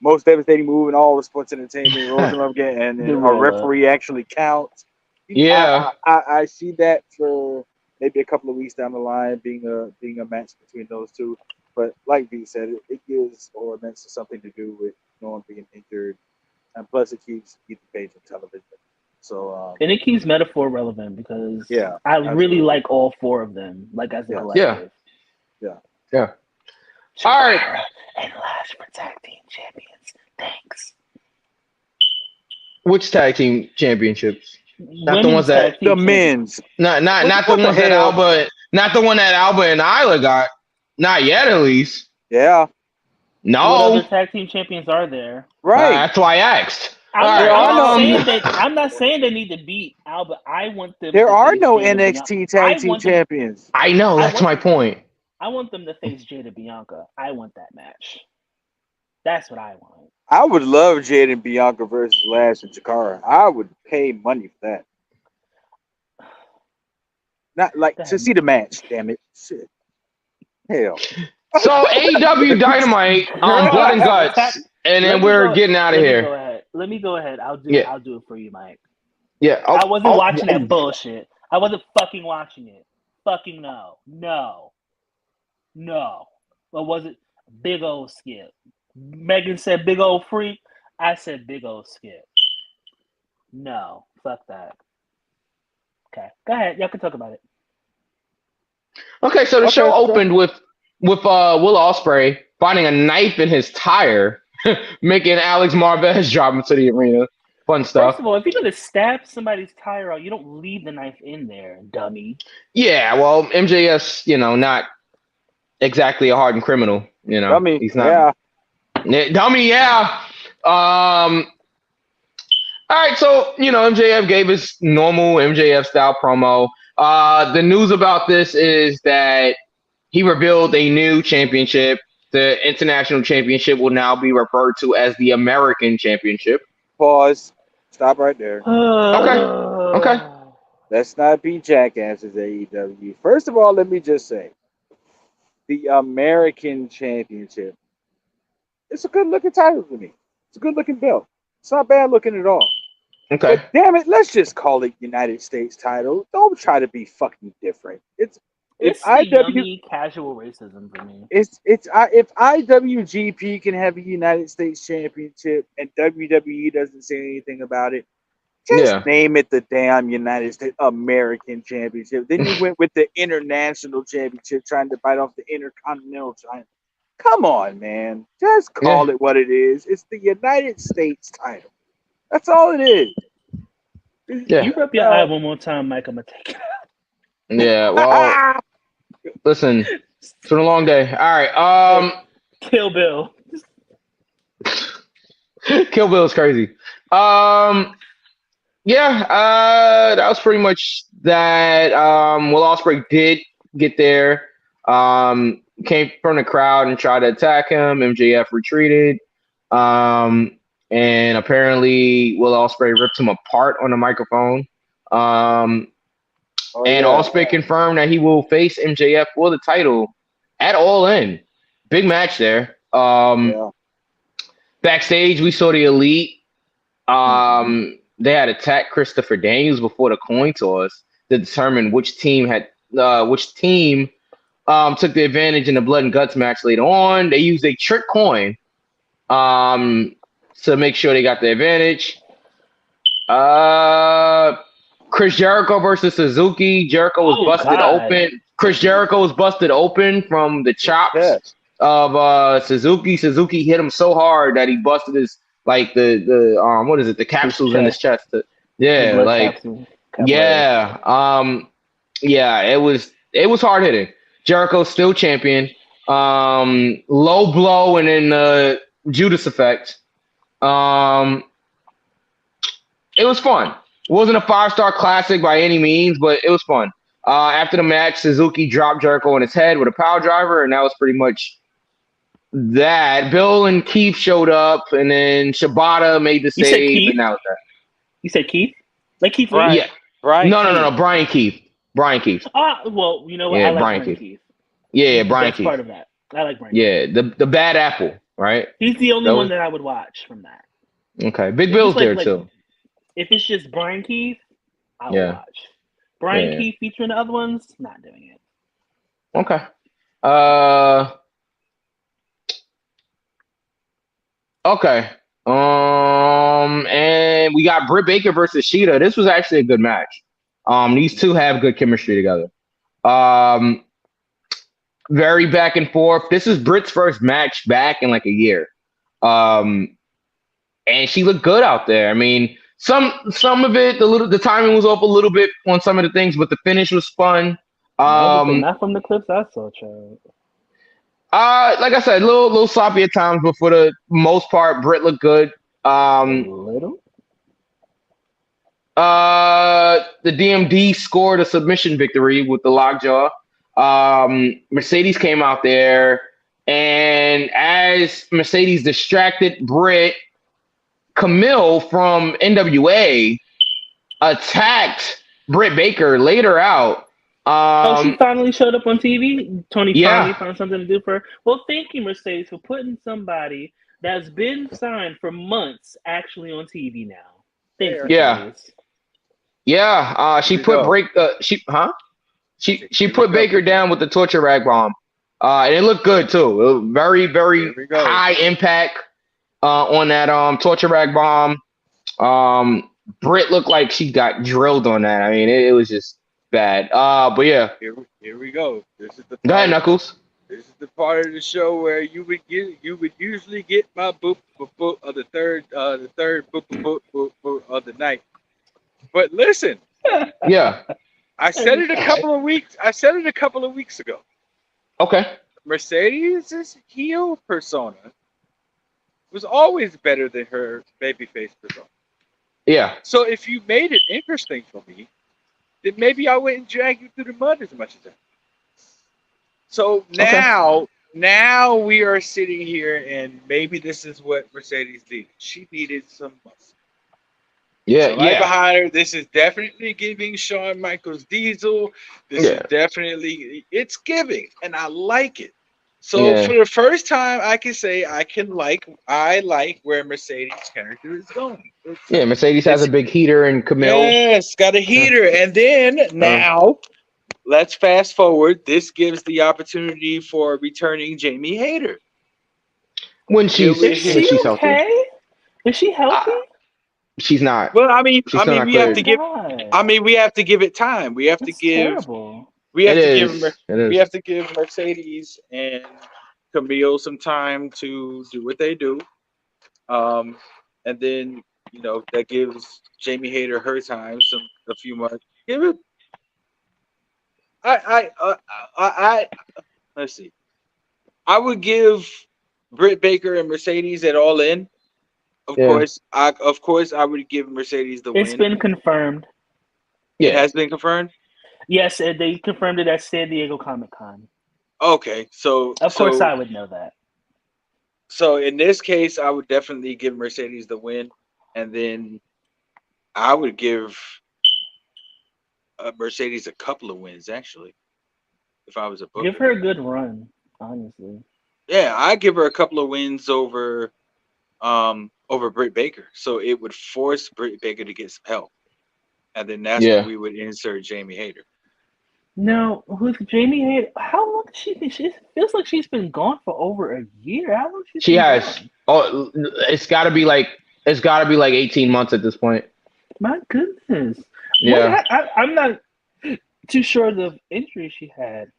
most devastating move in all of sports entertainment, rolls him up again, and then a referee actually counts. Yeah. I see that for maybe a couple of weeks down the line being a match between those two. But like B said, it gives Ora Mensa something to do with no one being injured, and plus it keeps Ethan Page on television. So And it keeps metaphor relevant because Yeah, I really absolutely. like all 4 of them, like as a Yeah. collective. Yeah. All right. And Lash for tag team champions. Thanks. Which tag team championships? Not the Women's ones that- tag team the champions. men's. Not What the the ones that hell? not the one that Alba and Isla got. Not yet, at least. Yeah, What No. other tag team champions are there? right. That's why I asked. I'm, All not, right, I'm, not um, saying that, I'm not saying they need to beat Alba. I want them. There to are face no Jada NXT Bianca. tag team want them- champions. I know. I That's want- my point. I want them to face Jada Bianca. I want that match. That's what I want. I would love Jaden Bianca versus Lash and Jakara. I would pay money for that. Not like to see the match. Damn it! Shit. Hell. So AEW Dynamite on Blood and Guts, and Let then me we're go- getting out of Let me here. go ahead. Let me go ahead. I'll do it for you, Mike. Yeah. I wasn't watching that bullshit. I wasn't fucking watching it. Fucking no. What was it? Big old skip. Megan said big old freak. I said big old skip. No. Fuck that. Okay. Go ahead. Y'all can talk about it. Okay, so the Okay, show so- opened with Will Ospreay finding a knife in his tire, making Alex Marvez drop into the arena. fun stuff. First of all, if you're gonna stab somebody's tire out, you don't leave the knife in there, dummy. Yeah, well, MJF's, not exactly a hardened criminal. Dummy, he's not. Yeah. Dummy, yeah. All right, so MJF gave his normal MJF style promo. The news about this is that he revealed a new championship. The International Championship will now be referred to as the American Championship. Pause. Stop right there. Okay. Let's not be jackasses, AEW. First of all, let me just say, the American Championship. It's a good-looking title to me. It's a good-looking belt. It's not bad-looking at all. Okay. But damn it, let's just call it United States title. Don't try to be fucking different. It's yummy casual racism for me. If IWGP can have a United States Championship and WWE doesn't say anything about it, just name it the damn United States American Championship. Then you went with the International Championship, trying to bite off the Intercontinental title. Come on, man. Just call it what it is. It's the United States title. That's all it is. Yeah. You rub your eye one more time, Mike. I'm gonna take it out. Yeah, well, listen, it's been a long day. All right. Kill Bill. Kill Bill is crazy. That was pretty much that. Will Ospreay did get there. Came from the crowd and tried to attack him. MJF retreated. And apparently Will Ospreay ripped him apart on the microphone. Ospreay confirmed that he will face MJF for the title at All In. Big match there. Backstage, we saw the Elite. They had attacked Christopher Daniels before the coin toss to determine which team took the advantage in the blood and guts match later on. They used a trick coin to make sure they got the advantage. Chris Jericho versus Suzuki. Jericho was busted open. Chris Jericho was busted open from the chops of Suzuki. Suzuki hit him so hard that he busted his the capsules in his chest. It was hard hitting. Jericho's still champion. Low blow and then the Judas effect. It was fun. It wasn't a 5-star classic by any means, but it was fun. After the match, Suzuki dropped Jericho on his head with a power driver, and that was pretty much that. Bill and Keith showed up, and then Shibata made the save, and that was that. You said Keith? Like Keith? Right. Yeah. Brian. No. Brian Keith. Well, you know what? Yeah, I like Brian Keith. Yeah, Brian Keith. Part of that. I like Brian. Yeah, the bad apple, right? He's the only one that I would watch from that. Okay, Big Bill's there too. If it's just Brian Keith, I would watch. Brian Keith featuring the other ones, not doing it. Okay. Okay. And we got Britt Baker versus Shida. This was actually a good match. These two have good chemistry together. Very back and forth. This is Britt's first match back in like a year. And she looked good out there. I mean, some of it, the timing was off a little bit on some of the things, but the finish was fun. Not from the clips I saw, Chad. Like I said, a little sloppy at times, but for the most part, Britt looked good. Little. The DMD scored a submission victory with the lockjaw. Mercedes came out there, and as Mercedes distracted Britt, Camille from NWA attacked Britt Baker, laid her out. She finally showed up on TV. Tony finally found something to do for her. Well, thank you, Mercedes, for putting somebody that's been signed for months actually on TV now. Thanks, Mercedes. Yeah. She put She put Baker down with the torture rag bomb. And it looked good too. It was very, very high impact on that torture rag bomb. Britt looked like she got drilled on that. I mean, it was just bad. But yeah. Here we go. This is the Go ahead, Knuckles. This is the part of the show where you would usually get my boop boop boop of the third boop boop boop boop boop of the night. But listen, Yeah. I said it a couple of weeks ago. Okay. Mercedes' heel persona was always better than her babyface persona. Yeah. So if you made it interesting for me, then maybe I wouldn't drag you through the mud as much as that. So now we are sitting here, and maybe this is what Mercedes needed. She needed some muscle. Yeah. So right Yeah. behind her, this is definitely giving Shawn Michaels Diesel. This is definitely, it's giving, and I like it. So for the first time, I can say I like where Mercedes' character is going. Mercedes has a big heater and Camille. Yes, got a heater. And then now, let's fast forward. This gives the opportunity for returning Jamie Hayter. When she's she's healthy. okay? Is she healthy? She's not. Well, I mean, She's still not we have to cleared. give. We have to give it time. We have to That's give. terrible. We have It to is. give. It is. We have to give Mercedes and Camille some time to do what they do, and then that gives Jamie Hayter her time, a few months. Give it. Let's see. I would give Britt Baker and Mercedes at All In. Of course, I would give Mercedes the win. It's been confirmed. It has been confirmed. Yes, they confirmed it at San Diego Comic-Con. Okay, so of course I would know that. So in this case, I would definitely give Mercedes the win, and then I would give Mercedes a couple of wins actually. If I was a booker. Give her a good run, honestly. Yeah, I'd give her a couple of wins over Britt Baker, so it would force Britt Baker to get some help, and then that's when we would insert Jamie Hayter. No, who's Jamie Hayter? How long has she been? She feels like she's been gone for over a year. How long she has? Gone? Oh, it's got to be like 18 months at this point. My goodness. Yeah, I'm not too sure of the injury she had.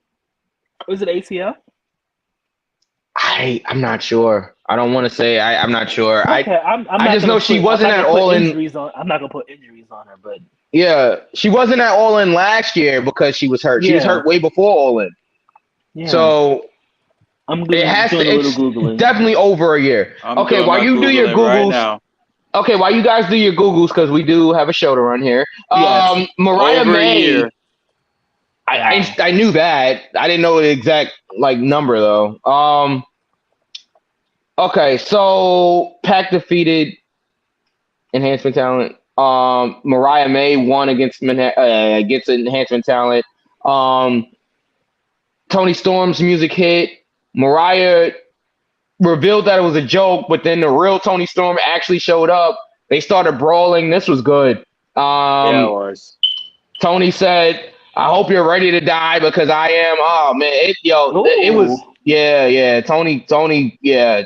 Was it ACL? I'm not sure. I don't want to say. I'm not sure. Okay, I just know she wasn't at All In. I'm not gonna put injuries on her, but yeah, she wasn't at All In last year because she was hurt. She was hurt way before All In. Yeah. So it's definitely over a year. Okay, while you do your Googles, right, okay, while you guys do your Googles, because we do have a show to run here. Yes. Mariah over May. I knew that. I didn't know the exact number though. Okay, so Pac defeated Enhancement Talent. Mariah May won against Enhancement Talent. Toni Storm's music hit. Mariah revealed that it was a joke, but then the real Toni Storm actually showed up. They started brawling. This was good. Yeah, it was. Toni said, "I hope you're ready to die because I am." Oh man, it was. Yeah. Toni, yeah.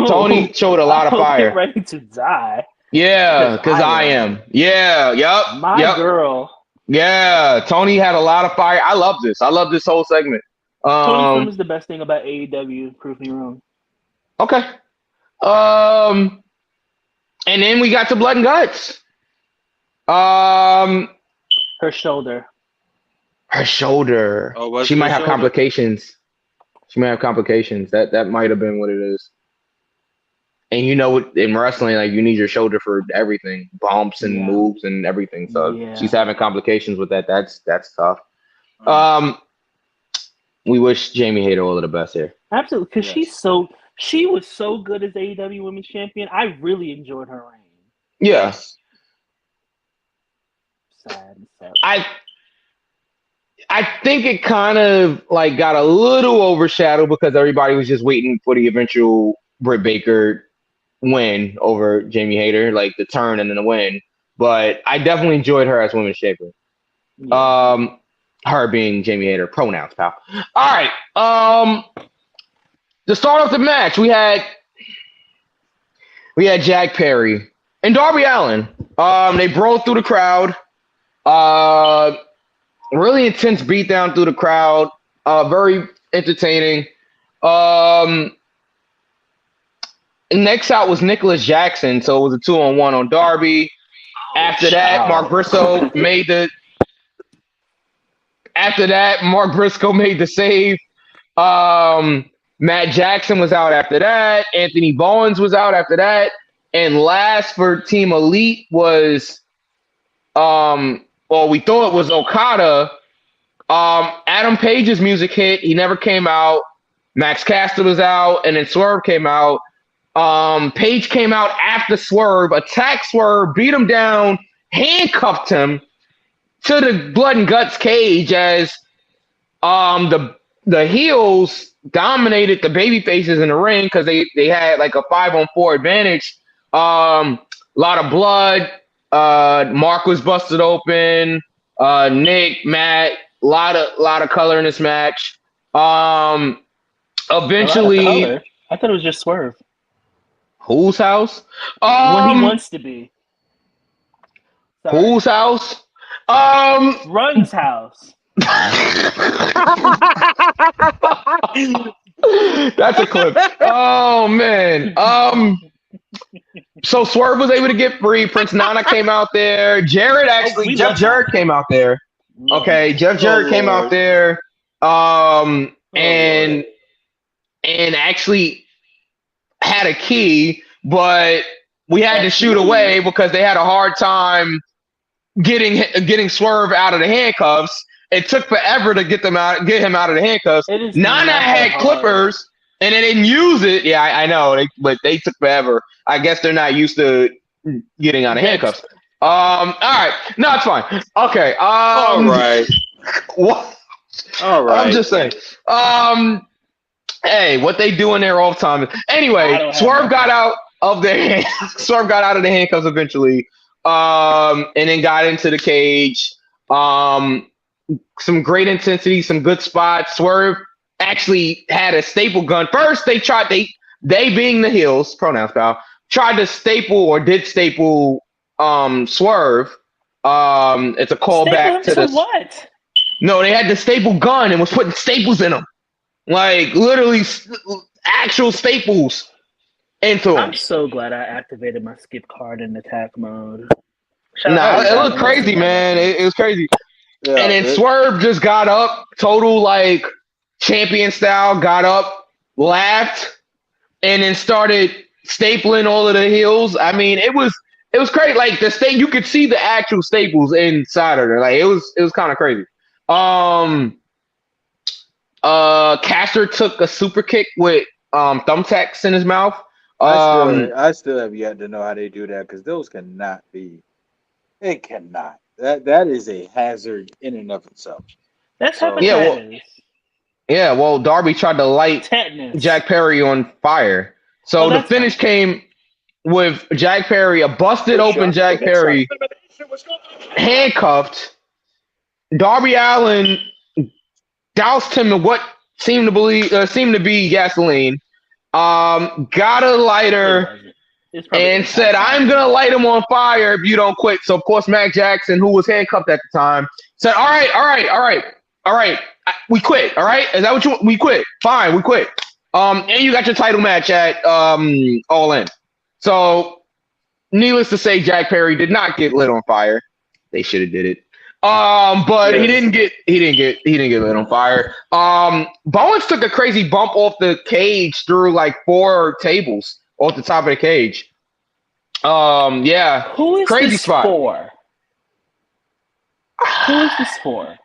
Toni showed a lot of fire. Get ready to die. Yeah, because I am. Yeah, yep. My girl. Yeah, Toni had a lot of fire. I love this. I love this whole segment. Toni Storm is the best thing about AEW. Prove me wrong. Okay. And then we got to Blood and Guts. Her shoulder. Oh, she might have complications. That might have been what it is. And you know what, in wrestling, you need your shoulder for everything, bumps and moves and everything. So she's having complications with that. That's tough. We wish Jamie Hayter all of the best here. Absolutely, because she was so good as AEW Women's Champion. I really enjoyed her reign. Yes. Sad. I think it kind of got a little overshadowed because everybody was just waiting for the eventual Britt Baker win over Jamie Hayter, the turn and then the win. But I definitely enjoyed her as Women's Champion. Yeah. Her being Jamie Hayter, pronouns, pal. All right. To start off the match, we had Jack Perry and Darby Allin. They brawled through the crowd. Really intense beatdown through the crowd. Very entertaining. Next out was Nicholas Jackson, so it was a 2-on-1 on Darby. After that, Mark Briscoe made the save. Matt Jackson was out after that. Anthony Bowens was out after that. And last for Team Elite was, we thought it was Okada. Adam Page's music hit. He never came out. Max Caster was out, and then Swerve came out. Page came out after Swerve, attacked Swerve, beat him down, handcuffed him to the blood and guts cage as the heels dominated the baby faces in the ring because they had like a 5-on-4 advantage. A lot of blood. Mark was busted open. Nick, Matt, a lot of color in this match. Eventually, I thought it was just Swerve. Whose house? When he wants to be. Sorry. Whose house? Run's house. That's a clip. Oh man. So Swerve was able to get free. Prince Nana came out there. Jeff Jarrett came out there. Okay, Jeff Jarrett came out there. And actually had a key, but we had to shoot away because they had a hard time getting Swerve out of the handcuffs. It took forever to get him out of the handcuffs. Nana had clippers, and they didn't use it. Yeah, I know, but they took forever. I guess they're not used to getting out of handcuffs. All right, no, it's fine. Okay. All right. What? All right. I'm just saying. Hey, what they do in their off time? Anyway, Swerve got out of the handcuffs eventually, and then got into the cage. Some great intensity, some good spots. Swerve actually had a staple gun. First, they being the heels, pronouns pal, tried to did staple Swerve. It's a callback to the what? No, they had the staple gun and was putting staples in them. Like, literally actual staples into them. I'm so glad I activated my skip card in attack mode. It looked crazy, man. It was crazy. Yeah, and then Swerve just got up, total, like, champion style, got up, laughed, and then started stapling all of the heels. I mean, it was crazy. Like, you could see the actual staples inside of there. Like, it was kind of crazy. Caster took a super kick with thumbtacks in his mouth. I still have yet to know how they do that because those cannot be. It cannot. That is a hazard in and of itself. That's hepatitis. Yeah, well, Darby tried to light Jack Perry on fire. So the finish came with Jack Perry, a busted open Jack Perry, handcuffed. Darby Allin doused him in what seemed to be gasoline. Got a lighter and said, "I'm gonna light him on fire if you don't quit." So of course, Mac Jackson, who was handcuffed at the time, said, "All right, we quit. All right, is that what we quit? Fine, we quit. And you got your title match at All In." So, needless to say, Jack Perry did not get lit on fire. They should have did it. But he didn't get lit on fire. Bowens took a crazy bump off the cage through like 4 tables off the top of the cage. Yeah. Who is crazy this spot. for? Who is this for?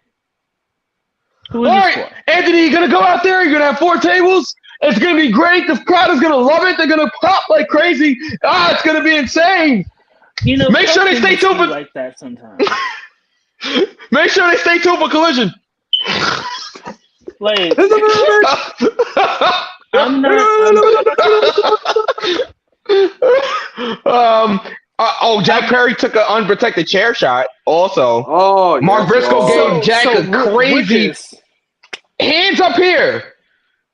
All right, Anthony, you're gonna go out there. You're gonna have 4 tables. It's gonna be great. The crowd is gonna love it. They're gonna pop like crazy. It's gonna be insane. You know, make sure they stay tuned for like that sometimes. Make sure they stay tuned for Collision. Like, I'm not. Jack Perry took an unprotected chair shot. Also, Mark Briscoe gave Jack a crazy hands up here,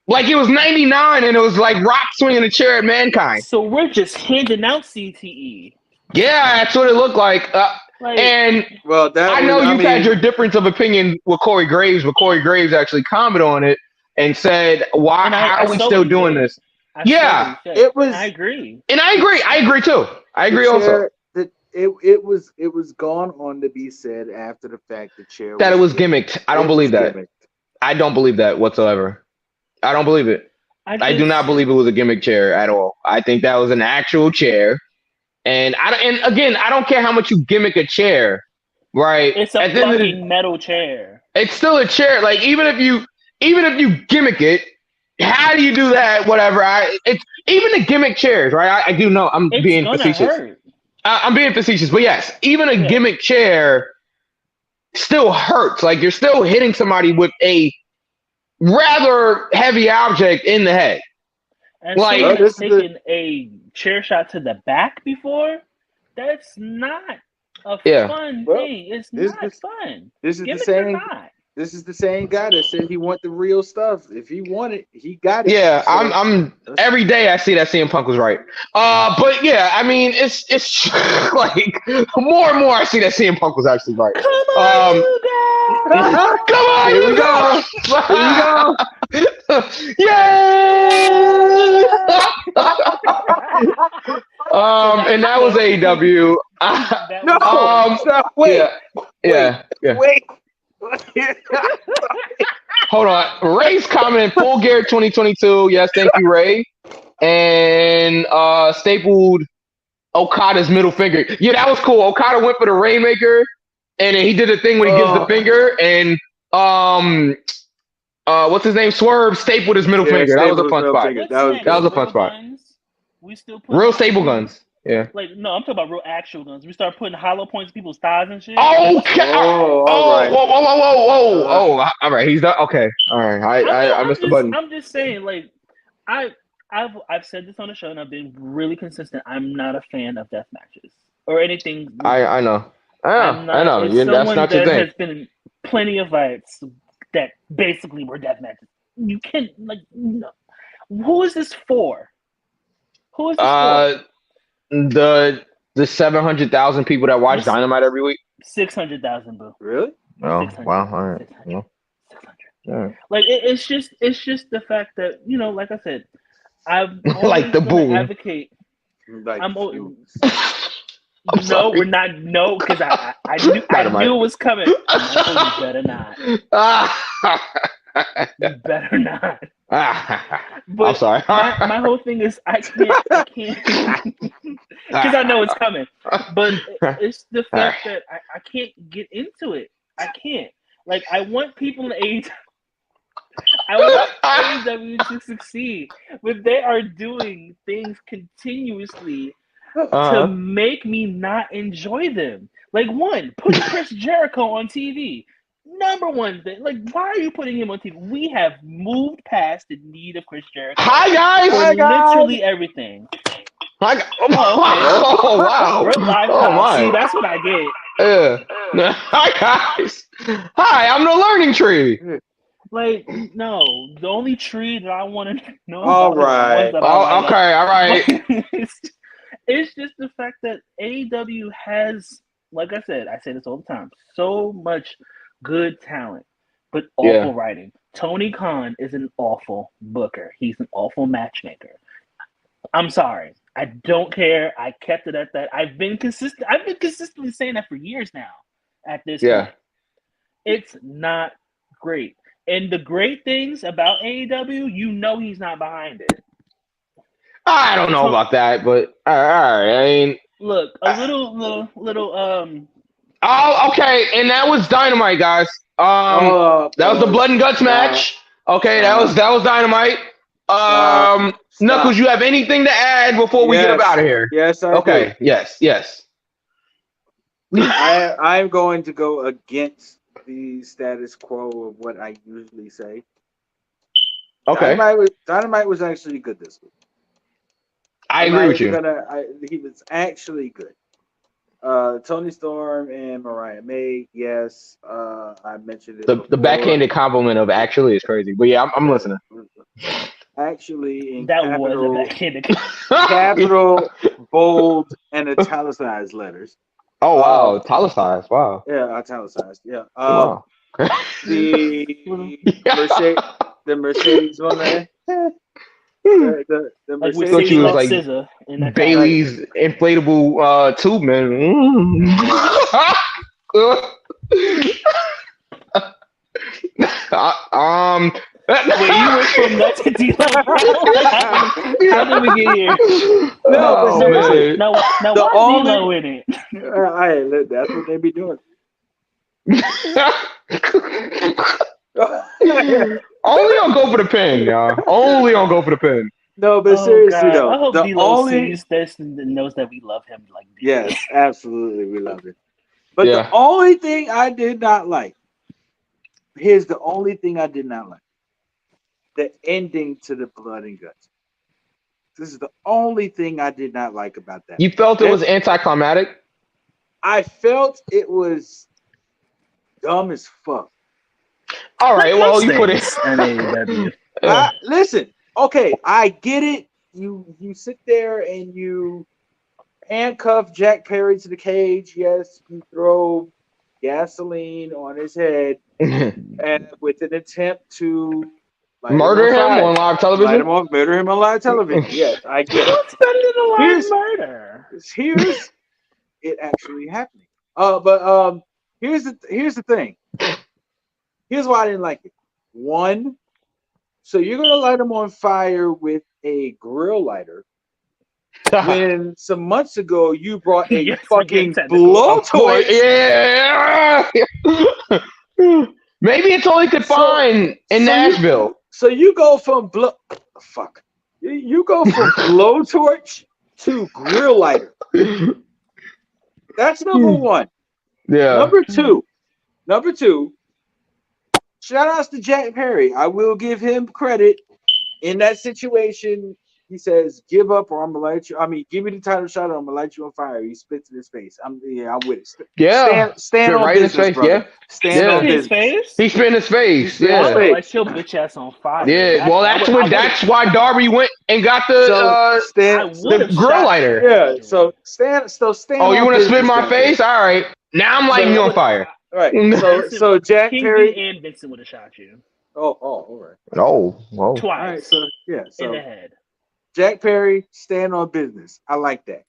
like it was 99, and it was like Rock swinging a chair at Mankind. So we're just handing out CTE. Yeah, that's what it looked like. And I know you've had your difference of opinion with Corey Graves, but Corey Graves actually commented on it. and said, "Why? And How I are we saw still what he doing did. this?" I saw Yeah, what he said. it was. I agree. and I agree too. I agree the also chair, that it was gone on to be said after the fact. The chair that it was was gimmicked. I don't It was believe that. gimmicked. I don't believe that whatsoever. I don't believe it. I do not believe it was a gimmick chair at all. I think that was an actual chair. And again, I don't care how much you gimmick a chair, right? It's a At the end of the- fucking metal chair. it's still a chair. Like even if you gimmick it, how do you do that? Whatever. It's even the gimmick chairs, right? I do know I'm It's being gonna facetious. hurt. I'm being facetious, but yes, even a Yeah. gimmick chair still hurts. Like you're still hitting somebody with a rather heavy object in the head. And Like- someone This has is the- taken a chair shot to the back before. That's not a Yeah. fun Well, thing. It's this not is- fun. This is the Gimmicks or same. not. This is the same guy that said he want the real stuff. If he want it, he got it. Yeah, So, I'm every day I see that CM Punk was right. But yeah, I mean it's like more and more I see that CM Punk was actually right. Come on, you guys! Come on, Here we you go. Here we go. Yay! And that was AEW. That No, was- stop, wait, yeah. wait. Hold on. Ray's comment, Full Gear 2022. Yes, thank you, Ray. And stapled Okada's middle finger. Yeah, that was cool. Okada went for the Rainmaker, and then he did a thing when he gives the finger, and what's his name? Swerve stapled his middle finger. That was a fun spot. What's That was- next? that was a fun Real spot. guns? We still put Real staple guns. Yeah. Like no, I'm talking about real actual guns. We start putting hollow points in people's thighs and shit. Okay. Oh, Oh, all right. whoa. Oh, all right. He's done. Okay. All right. I missed the button. I'm just saying, like, I've said this on the show, and I've been really consistent. I'm not a fan of death matches or anything. I know. I'm not- I know. as That's someone not your that thing. has been in plenty of fights that basically were death matches. You can't like. No. Who is this for? Who is this for? The 700,000 people that watch Dynamite every week. 600,000, boo. Really? Oh, 600. wow. All right. 600. Well, 600. all right. Like it's just the fact that like I said, I've Like the always gonna boom. advocate. Like, I'm you- I'm no, sorry. we're not. No, because I knew it was coming. No, you better not. You better not. But I'm sorry. my whole thing is I can't because I know it's coming. But it's the fact that I can't get into it. I can't. Like I want people in AEW. I want AEW to succeed, but they are doing things continuously to make me not enjoy them. Like one, put Chris Jericho on TV. Number one thing, like why are you putting him on TV? We have moved past the need of Chris Jericho. Hi guys. For literally everything. Oh wow. We're live Oh now. my. See, that's what I get. Yeah. Hi guys. Hi, I'm the learning tree. Like, no, the only tree that I want to know. All about is the ones right. that I Oh, like. okay, all right. it's just the fact that AEW has, like I said this all the time, so much good talent, but awful writing. Tony Khan is an awful booker. He's an awful matchmaker. I'm sorry. I don't care. I kept it at that. I've been consistently saying that for years now. At this point, it's not great. And the great things about AEW, he's not behind it. I don't know about that, but all right. I mean, look, a little. Oh, okay, and that was Dynamite, guys. That was the Blood and Guts match. Okay, that was Dynamite. Knuckles, you have anything to add before we get up out of here? Yes, I Okay. do. Yes. I'm going to go against the status quo of what I usually say. Okay. Dynamite was actually good this week. I agree with you. He was actually good. Tony Storm and Mariah May, yes. I mentioned it. The before. backhanded compliment of actually is crazy, but yeah, I'm listening. Actually, in That capital, was a backhanded. capital, bold, and italicized letters. Oh wow, italicized. Wow. Yeah, italicized. Yeah. Wow. The the Mercedes one. The Like we Mercedes. Thought see you was like like scissor in that Bailey's inflatable tube, man. Wait, you went from that to D-Lo? How did we get here? No, but Oh, seriously, man. Now The why only- D-Lo in it? That's what they be doing. Only on Go for the Pin, y'all. Only on Go for the Pin. No, but Oh, seriously God. though, I hope the D-Lo only sees this and knows that we love him like this. yes, absolutely, we love it. But Yeah. the only thing I did not like. Here's the only thing I did not like: the ending to the Blood and Guts. This is the only thing I did not like about that. You felt it was anticlimactic? I felt it was dumb as fuck. All right, well, you put it. AEW. Listen, okay, I get it. You sit there and you handcuff Jack Perry to the cage. Yes, you throw gasoline on his head, and with an attempt to Murder him on live television? Murder him on live television. Yes, I get it. What's better than a live Here's- murder? Here's it actually happening. But here's the thing. Here's why I didn't like it. One, so you're gonna light him on fire with a grill lighter when some months ago you brought a Yes, fucking we're getting blowtorch. Yeah. Maybe it's all he could find in Nashville. So you go from you go from blowtorch to grill lighter. That's number one. Yeah. Number two. Shout outs to Jack Perry. I will give him credit in that situation. He says, "Give up, or I'm gonna light you." I mean, give me the title shot, or I'm gonna light you on fire. He spits in his face. I'm with it. Yeah. Stand on right in his business, face, brother. yeah. Stand on His business. face? He spit in his face. spit in his Yeah. face. Like your bitch ass on fire. Yeah. Well, that's why Darby went and got the the grill lighter. Yeah. So stand. Oh, you on want to spit in business, my Jack face? All right. Now I'm lighting you on fire. Right. So Jack King Perry V and Vincent would have shot you all right. Oh, whoa. twice All right. So yeah. in So the head. Jack Perry, stand on business. I like that.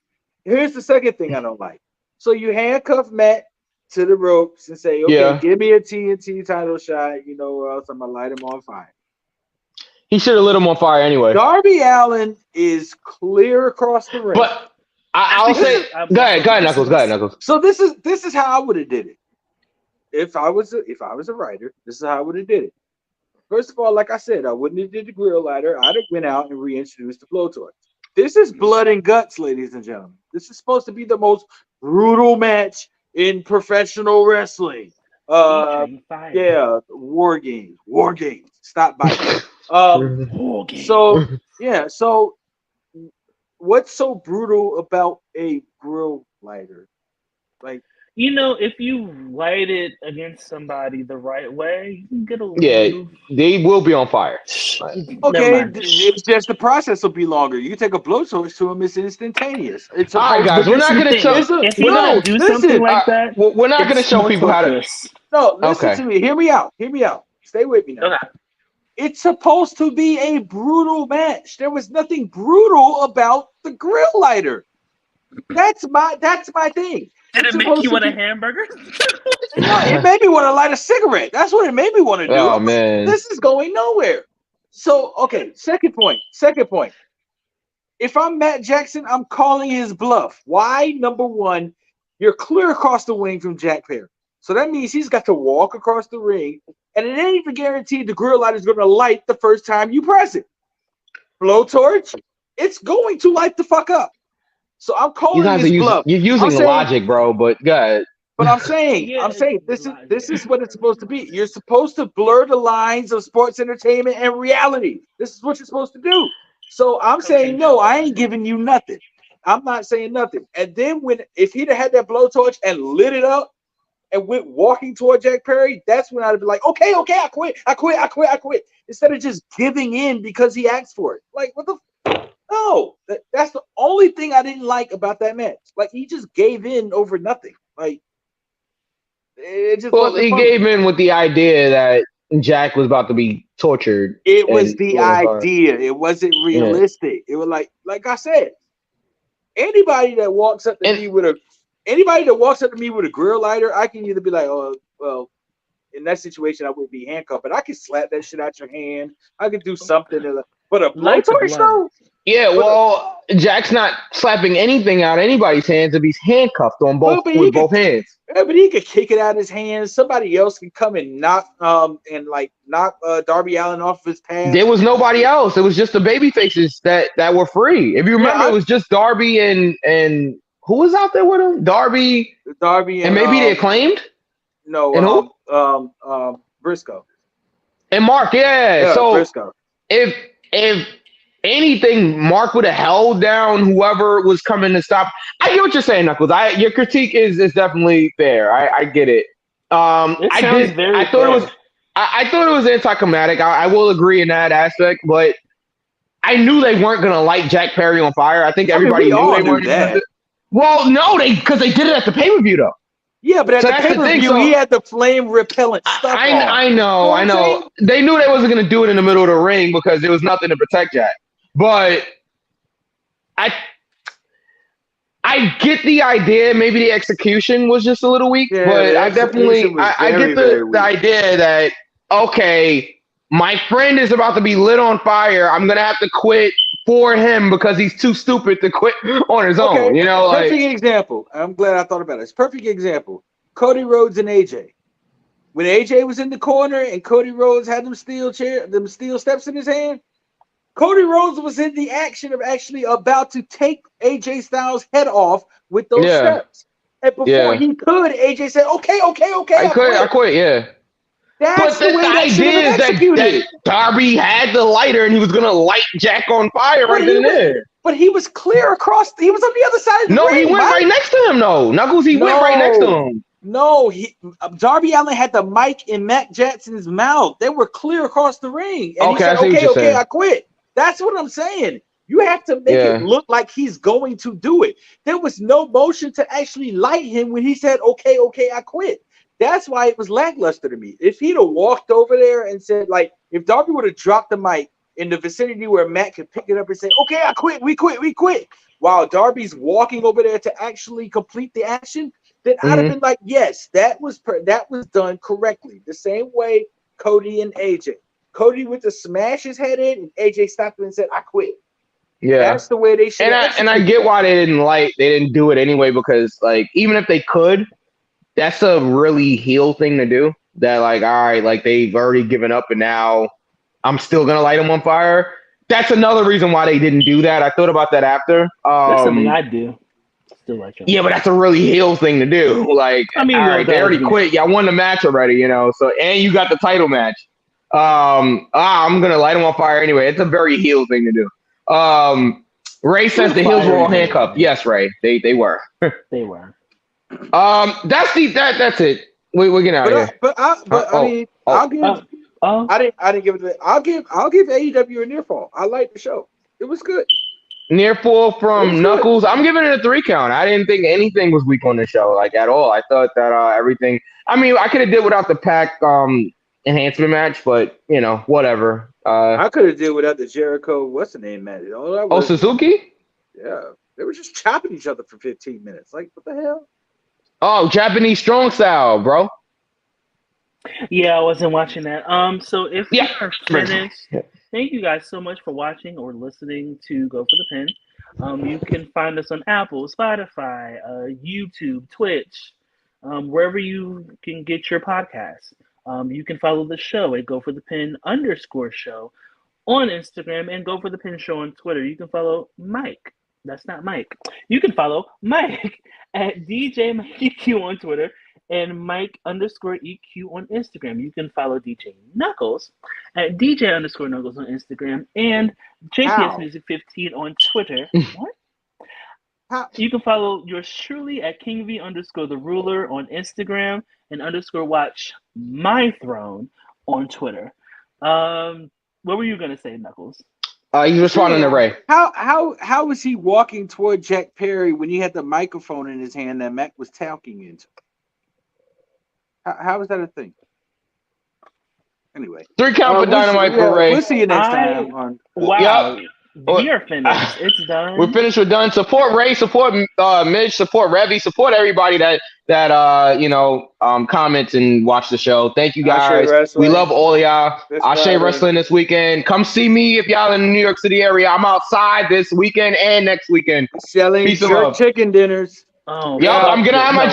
Here's the second thing I don't like. So you handcuff Matt to the ropes and say, okay, Yeah. give me a TNT title shot, or else I'm going to light him on fire. He should have lit him on fire anyway. Darby Allin is clear across the ring. But I'll say, go ahead, Knuckles, go ahead, Knuckles. So this is how I would have did it. If I was a writer, this is how I would have did it. First of all, like I said, I wouldn't have did the grill lighter. I'd have went out and reintroduced the blowtorch. This is blood and guts, ladies and gentlemen. This is supposed to be the most brutal match in professional wrestling. Yeah, war games. Stop by. War games. So yeah, so what's so brutal about a grill lighter? Like, if you light it against somebody the right way, you can get a Yeah, they will be on fire. okay, it's just the process will be longer. You take a blowtorch to them, it's instantaneous. It's All right, guys, we're not going to show. If you don't do something like that, we're not going to it's show more people how to. torturous. No, listen Okay. to me. Hear me out. Stay with me now. Okay. It's supposed to be a brutal match. There was nothing brutal about the grill lighter. That's my thing. Did It's it make supposed you to want a be- hamburger? No, it made me want to light a cigarette. That's what it made me want to do. Oh, man. This is going nowhere. So, okay, second point. If I'm Matt Jackson, I'm calling his bluff. Why? Number one, you're clear across the ring from Jack Perry. So that means he's got to walk across the ring, and it ain't even guaranteed the grill light is going to light the first time you press it. Blowtorch, it's going to light the fuck up. So I'm calling his bluff. You're using I'm saying- logic, bro, but go ahead. But I'm saying, this is what it's supposed to be. You're supposed to blur the lines of sports entertainment and reality. This is what you're supposed to do. So I'm saying, no, I ain't giving you nothing. I'm not saying nothing. And then if he'd have had that blowtorch and lit it up and went walking toward Jack Perry, that's when I'd be like, okay, I quit. Instead of just giving in because he asked for it. Like, what the? No, that's the only thing I didn't like about that match. Like, he just gave in over nothing. Like, it just Well, wasn't he fun. gave in with the idea that Jack was about to be tortured. It was and the lit on fire. idea. It wasn't Yeah. realistic. It was like I said, anybody that walks up to me with a grill lighter, I can either be like, oh, well, in that situation, I would be handcuffed, but I can slap that shit out your hand. I could do something. But a blowtorch stove? Yeah, well, Jack's not slapping anything out of anybody's hands if he's handcuffed on both both hands. Yeah, but he could kick it out of his hands. Somebody else can come and knock Darby Allin off his path. There was nobody else. It was just the baby faces that were free. If you remember, it was just Darby and who was out there with him? Darby and maybe they Acclaimed. No, and who? Briscoe and Mark. Yeah. So Briscoe. If anything, Mark would have held down whoever was coming to stop. I get what you're saying, Knuckles. Your critique is definitely fair. I get it. I thought it was anticlimactic. I will agree in that aspect, but I knew they weren't gonna light Jack Perry on fire. I think everybody knew they weren't. That. Well, no, because they did it at the pay-per-view though. Yeah, but at the pay-per-view, he had the flame repellent stuff on. I know. They knew they wasn't gonna do it in the middle of the ring because there was nothing to protect Jack. But I get the idea. Maybe the execution was just a little weak, but I definitely I get the idea that okay, my friend is about to be lit on fire. I'm gonna have to quit for him because he's too stupid to quit on his own. You know, perfect example. I'm glad I thought about it. It's perfect example. Cody Rhodes and AJ. When AJ was in the corner and Cody Rhodes had them steel steps in his hand, Cody Rhodes was in the action of actually about to take AJ Styles' head off with those steps. And before he could, AJ said, okay, I quit. Yeah. That's the way that idea is that Darby had the lighter and he was gonna light Jack on fire right then and there. But he was clear across. He was on the other side of the ring. No, he went right next to him. No, Knuckles. He went right next to him. No, Darby Allin had the mic in Matt Jackson's mouth. They were clear across the ring, and he said, "Okay, I quit." That's what I'm saying. You have to make it look like he's going to do it. There was no motion to actually light him when he said, "Okay, I quit." That's why it was lackluster to me. If he'd have walked over there and said, like, if Darby would have dropped the mic in the vicinity where Matt could pick it up and say, okay, I quit, we quit, while Darby's walking over there to actually complete the action, then I'd have been like, yes, that was done correctly. The same way Cody and AJ. Cody went to smash his head in, and AJ stopped him and said, I quit. Yeah, that's the way they should. And I get why they didn't do it anyway, because like even if they could, that's a really heel thing to do. That like, all right, like they've already given up and now I'm still gonna light them on fire. That's another reason why they didn't do that. I thought about that after. That's something I do. Still like that. Yeah, but that's a really heel thing to do. Like, I mean, all right, they already quit. Y'all won the match already, you know. So and you got the title match. I'm gonna light them on fire anyway. It's a very heel thing to do. Ray says the heels were all handcuffed. Yes, Ray, they were. They were. That's it. We're getting out of here. I didn't give it. I'll give AEW a near fall. I like the show. It was good. Near fall from Knuckles. Good. I'm giving it a 3 count. I didn't think anything was weak on the show, like at all. I thought that everything. I mean, I could have did without the Pac enhancement match, but you know, whatever. I could have did without the Jericho. What's the name match? Suzuki? Yeah, they were just chopping each other for 15 minutes. Like, what the hell? Oh, Japanese strong style, bro. Yeah, I wasn't watching that. So if we are finished, thank you guys so much for watching or listening to Go for the Pin. You can find us on Apple, Spotify, YouTube, Twitch, wherever you can get your podcasts. You can follow the show at Go for the Pin _ on Instagram and Go for the Pin Show on Twitter. You can follow Mike. That's not Mike. You can follow Mike at DJ MikeEQ on Twitter and Mike _EQ on Instagram. You can follow DJ Knuckles at DJ _Knuckles on Instagram and JPS Music 15 on Twitter. What? You can follow yours truly at King V _ the Ruler on Instagram and _watch my throne on Twitter. What were you gonna say, Knuckles? He's responding to Ray. How was he walking toward Jack Perry when he had the microphone in his hand that Mac was talking into? How is that a thing? Anyway, 3 count for Dynamite Parade. We'll see you next time. On Wow. Yep. We are finished. It's done. We're finished. We're done. Support Ray. Support Midge. Support Revy. Support everybody that comments and watch the show. Thank you guys. We love all y'all. Ashe Wrestling this weekend. Come see me if y'all in the New York City area. I'm outside this weekend and next weekend. Selling jerk chicken dinners. Oh, yep, I'm gonna have my